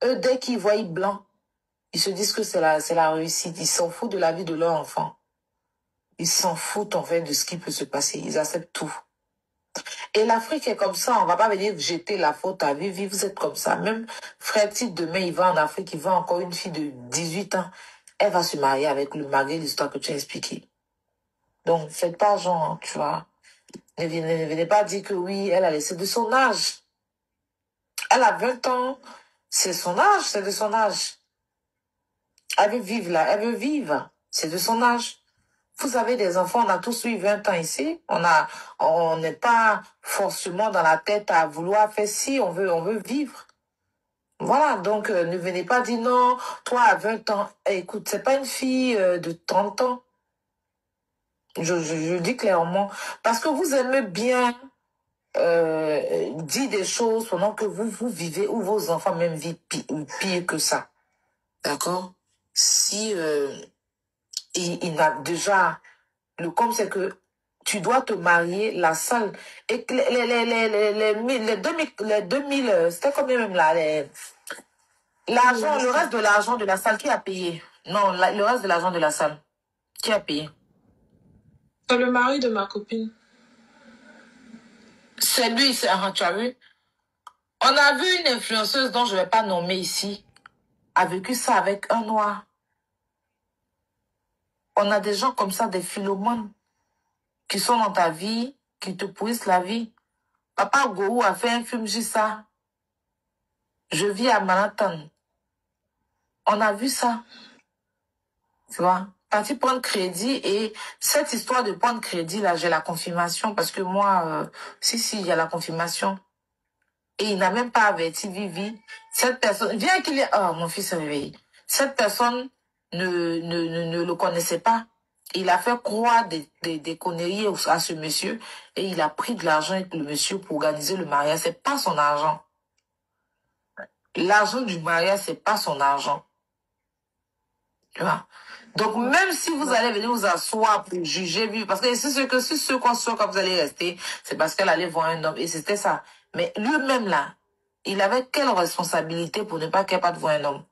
Eux, dès qu'ils voient blanc, ils se disent que c'est la réussite. Ils s'en foutent de la vie de leur enfant. Ils s'en foutent, en fait, de ce qui peut se passer. Ils acceptent tout. Et l'Afrique est comme ça. On va pas venir jeter la faute à Vivi. Vous êtes comme ça. Même frère Tite, demain, il va en Afrique. Il va encore une fille de 18 ans. Elle va se marier avec lui, malgré l'histoire que tu as expliquée. Donc, faites pas genre, hein, tu vois. Ne venez pas dire que oui, elle a laissé de son âge. Elle a 20 ans. C'est son âge, c'est de son âge. Elle veut vivre là, elle veut vivre. C'est de son âge. Vous avez des enfants, on a tous eu 20 ans ici. On n'est pas forcément dans la tête à vouloir faire ci, on veut vivre. Voilà, donc ne venez pas dire non, toi à 20 ans, écoute, c'est pas une fille de 30 ans. Je dis clairement, parce que vous aimez bien dit des choses pendant que vous vivez ou vos enfants même vivent pire que ça. D'accord? Si il a déjà... Comme c'est que tu dois te marier, la salle... Et que les 2000 c'était combien même là? L'argent, le reste de l'argent de la salle, qui a payé? Non, le reste de l'argent de la salle, qui a payé? C'est le mari de ma copine. C'est lui, tu as vu? On a vu une influenceuse dont je ne vais pas nommer ici, a vécu ça avec un noir. On a des gens comme ça, des philomones, qui sont dans ta vie, qui te pourrissent la vie. Papa Gourou a fait un film juste ça. Je vis à Manhattan. On a vu ça. Tu vois? Parti prendre crédit, et cette histoire de prendre crédit, là, j'ai la confirmation, parce que moi, si, il y a la confirmation. Et il n'a même pas averti Vivi. Cette personne, bien qu'il est... Oh, mon fils s'est réveillé. Cette personne ne le connaissait pas. Il a fait croire des conneries à ce monsieur, et il a pris de l'argent avec le monsieur pour organiser le mariage. C'est pas son argent. L'argent du mariage, c'est pas son argent. Tu vois? Donc, même si vous allez venir vous asseoir pour juger, parce que c'est sûr que si ceux qu'on soit quand vous allez rester, c'est parce qu'elle allait voir un homme, et c'était ça. Mais lui-même, là, il avait quelle responsabilité pour ne pas qu'elle parte voir un homme?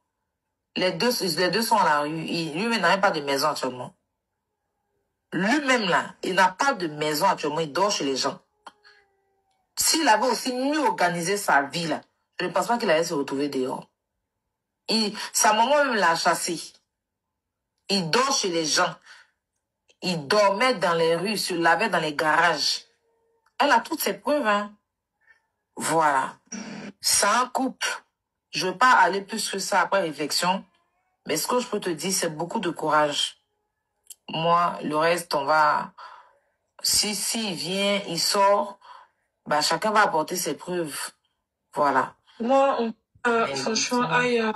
Les deux sont à la rue. Lui-même n'a même pas de maison actuellement. Lui-même, là, il n'a pas de maison actuellement. Il dort chez les gens. S'il avait aussi mieux organisé sa vie, là, je ne pense pas qu'il allait se retrouver dehors. Sa maman même l'a chassé. Il dort chez les gens. Il dormait dans les rues, se lavait dans les garages. Elle a toutes ses preuves, hein. Voilà. C'est un couple. Je ne veux pas aller plus que ça après réflexion. Mais ce que je peux te dire, c'est beaucoup de courage. Moi, le reste, on va... Si il vient, il sort, bah, chacun va apporter ses preuves. Voilà. Moi, franchement, Aya,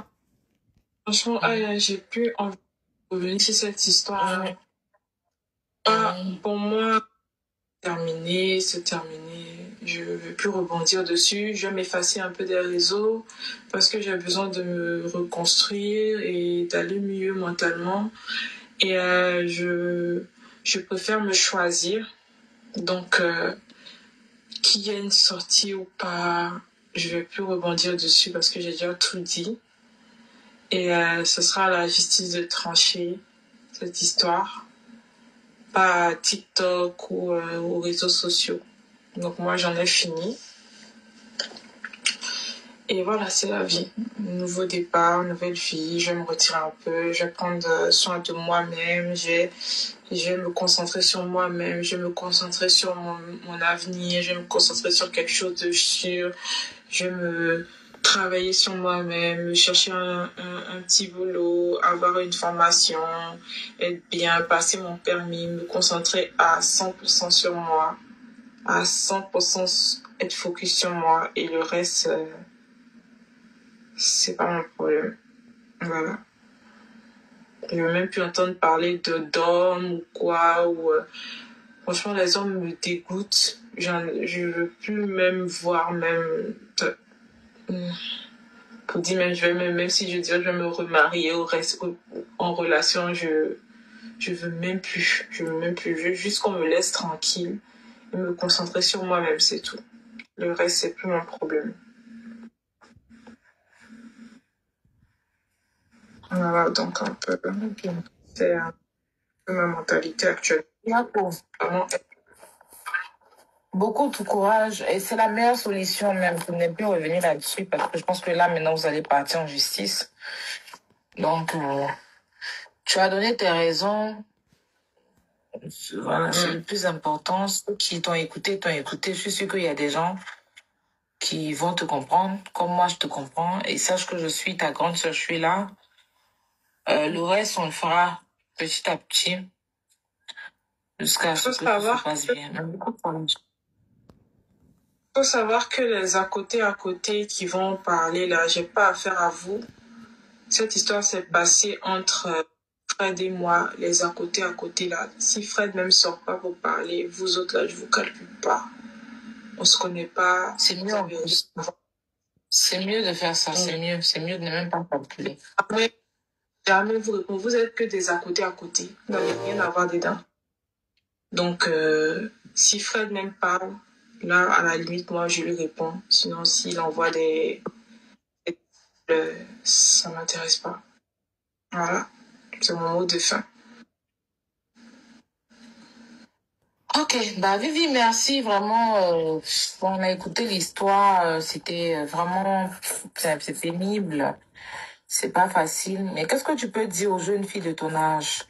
j'ai plus envie de revenir sur cette histoire. Pour moi, c'est terminé. Je ne vais plus rebondir dessus. Je vais m'effacer un peu des réseaux parce que j'ai besoin de me reconstruire et d'aller mieux mentalement. Et je préfère me choisir. Donc, qu'il y ait une sortie ou pas, je vais plus rebondir dessus parce que j'ai déjà tout dit. Et ce sera à la justice de trancher cette histoire. Pas à TikTok ou aux réseaux sociaux. Donc moi, j'en ai fini. Et voilà, c'est la vie. Nouveau départ, nouvelle vie. Je vais me retirer un peu. Je vais prendre soin de moi-même. Je vais me concentrer sur moi-même. Je vais me concentrer sur mon avenir. Je vais me concentrer sur quelque chose de sûr. Je vais me travailler sur moi-même, chercher un petit boulot, avoir une formation, être bien, passer mon permis, me concentrer à 100% sur moi, à 100% être focus sur moi, et le reste, c'est pas mon problème. Voilà. Je veux même plus entendre parler d'hommes ou quoi, ou franchement, les hommes me dégoûtent. Je veux plus même voir, même pour dire même si je dis je vais me remarier ou reste en relation, je veux même plus. Je veux juste qu'on me laisse tranquille et me concentrer sur moi-même, c'est tout. Le reste, c'est plus mon problème. Voilà, donc un peu. C'est un peu ma mentalité actuelle. Vraiment. Beaucoup de courage, et c'est la meilleure solution même. Vous n'êtes plus revenir là-dessus parce que je pense que là, maintenant, vous allez partir en justice. Donc, tu as donné tes raisons. Voilà, c'est le plus important. Ceux qui t'ont écouté. Je suis sûre qu'il y a des gens qui vont te comprendre, comme moi je te comprends. Et sache que je suis ta grande sœur, je suis là. Le reste, on le fera petit à petit. Jusqu'à ce que tout se passe bien. Faut savoir que les à côté qui vont parler là, j'ai pas affaire à vous. Cette histoire s'est passée entre Fred et moi, les à côté là. Si Fred même sort pas pour parler, vous autres là, je vous calcule pas. on se connaît pas. C'est mieux en plus. C'est mieux de faire ça, c'est mieux. C'est mieux de ne même pas calculer. Après, jamais vous répondre. Vous êtes que des à côté. Vous n'avez rien à voir dedans. Donc, si Fred même parle, là, à la limite, moi, je lui réponds. Sinon, s'il envoie ça m'intéresse pas. Voilà. C'est mon mot de fin. Ok, bah Vivi, merci vraiment. On a écouté l'histoire, c'était vraiment, c'est pénible, c'est pas facile. Mais qu'est-ce que tu peux dire aux jeunes filles de ton âge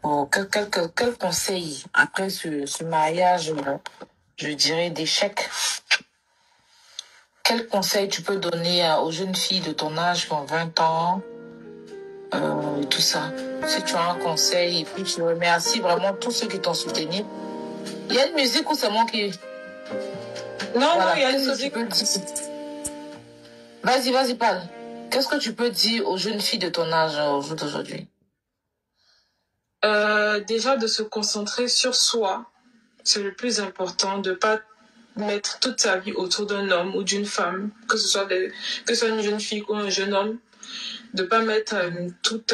pour quel conseil après ce mariage, je dirais d'échec? Quel conseil tu peux donner aux jeunes filles de ton âge qui ont 20 ans, tout ça? Si tu as un conseil, et puis je remercie vraiment tous ceux qui t'ont soutenu. Il y a une musique ou c'est moi qui... Non, Voilà, non, il y a qu'est-ce une que tu musique. peux dire? Vas-y, parle. Qu'est-ce que tu peux dire aux jeunes filles de ton âge au jour d'aujourd'hui? Déjà de se concentrer sur soi, c'est le plus important, de pas mettre toute sa vie autour d'un homme ou d'une femme, que ce soit une jeune fille ou un jeune homme, de pas mettre toute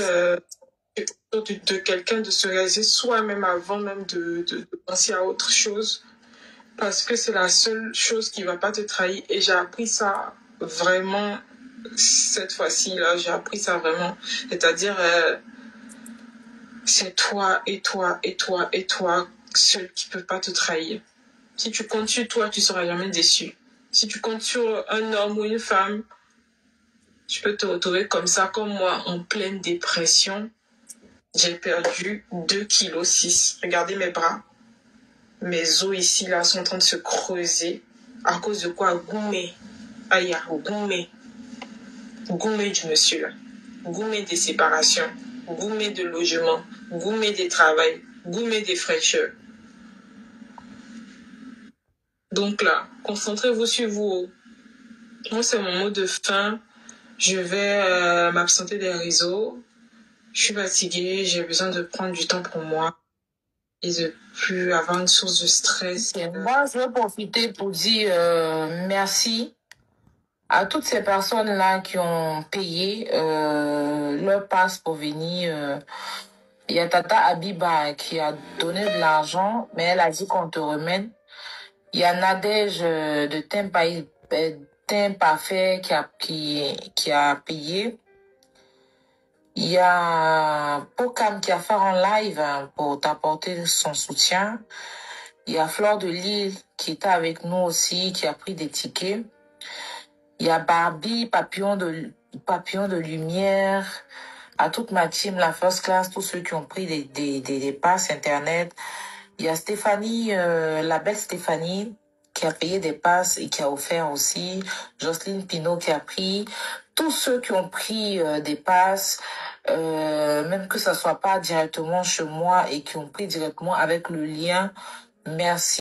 autour de quelqu'un, de se réaliser soi-même avant même de penser à autre chose, parce que c'est la seule chose qui va pas te trahir. Et j'ai appris ça vraiment cette fois-ci là, j'ai appris ça vraiment, c'est-à-dire c'est toi et toi et toi et toi seul qui peut pas te trahir. Si tu comptes sur toi, tu seras jamais déçu. Si tu comptes sur un homme ou une femme, tu peux te retrouver comme ça, comme moi, en pleine dépression. J'ai perdu 2,6 kg. Regardez mes bras. Mes os ici, là, sont en train de se creuser. À cause de quoi? Goumé. Aïe, goumé. Goumé du monsieur, là. Goumé des séparations. Goumé de logement. Goumé des travails. Goumé des fraîcheurs. Donc là, concentrez-vous sur vous. Moi, c'est mon mot de fin. Je vais m'absenter des réseaux. Je suis fatiguée. J'ai besoin de prendre du temps pour moi et de plus avoir une source de stress. Moi, je vais profiter pour dire merci à toutes ces personnes-là qui ont payé leur passe pour venir. Il y a Tata Abiba qui a donné de l'argent, mais elle a dit qu'on te remène. Il y a Nadège de Teint Parfait qui a payé. Il y a Pokam qui a fait un live pour t'apporter son soutien. Il y a Fleur de Lille qui était avec nous aussi, qui a pris des tickets. Il y a Barbie, Papillon de Lumière, à toute ma team, la First Class, tous ceux qui ont pris des passes Internet. Il y a Stéphanie, la belle Stéphanie, qui a payé des passes et qui a offert aussi. Jocelyne Pinault qui a pris. Tous ceux qui ont pris des passes, même que ça soit pas directement chez moi et qui ont pris directement avec le lien, merci.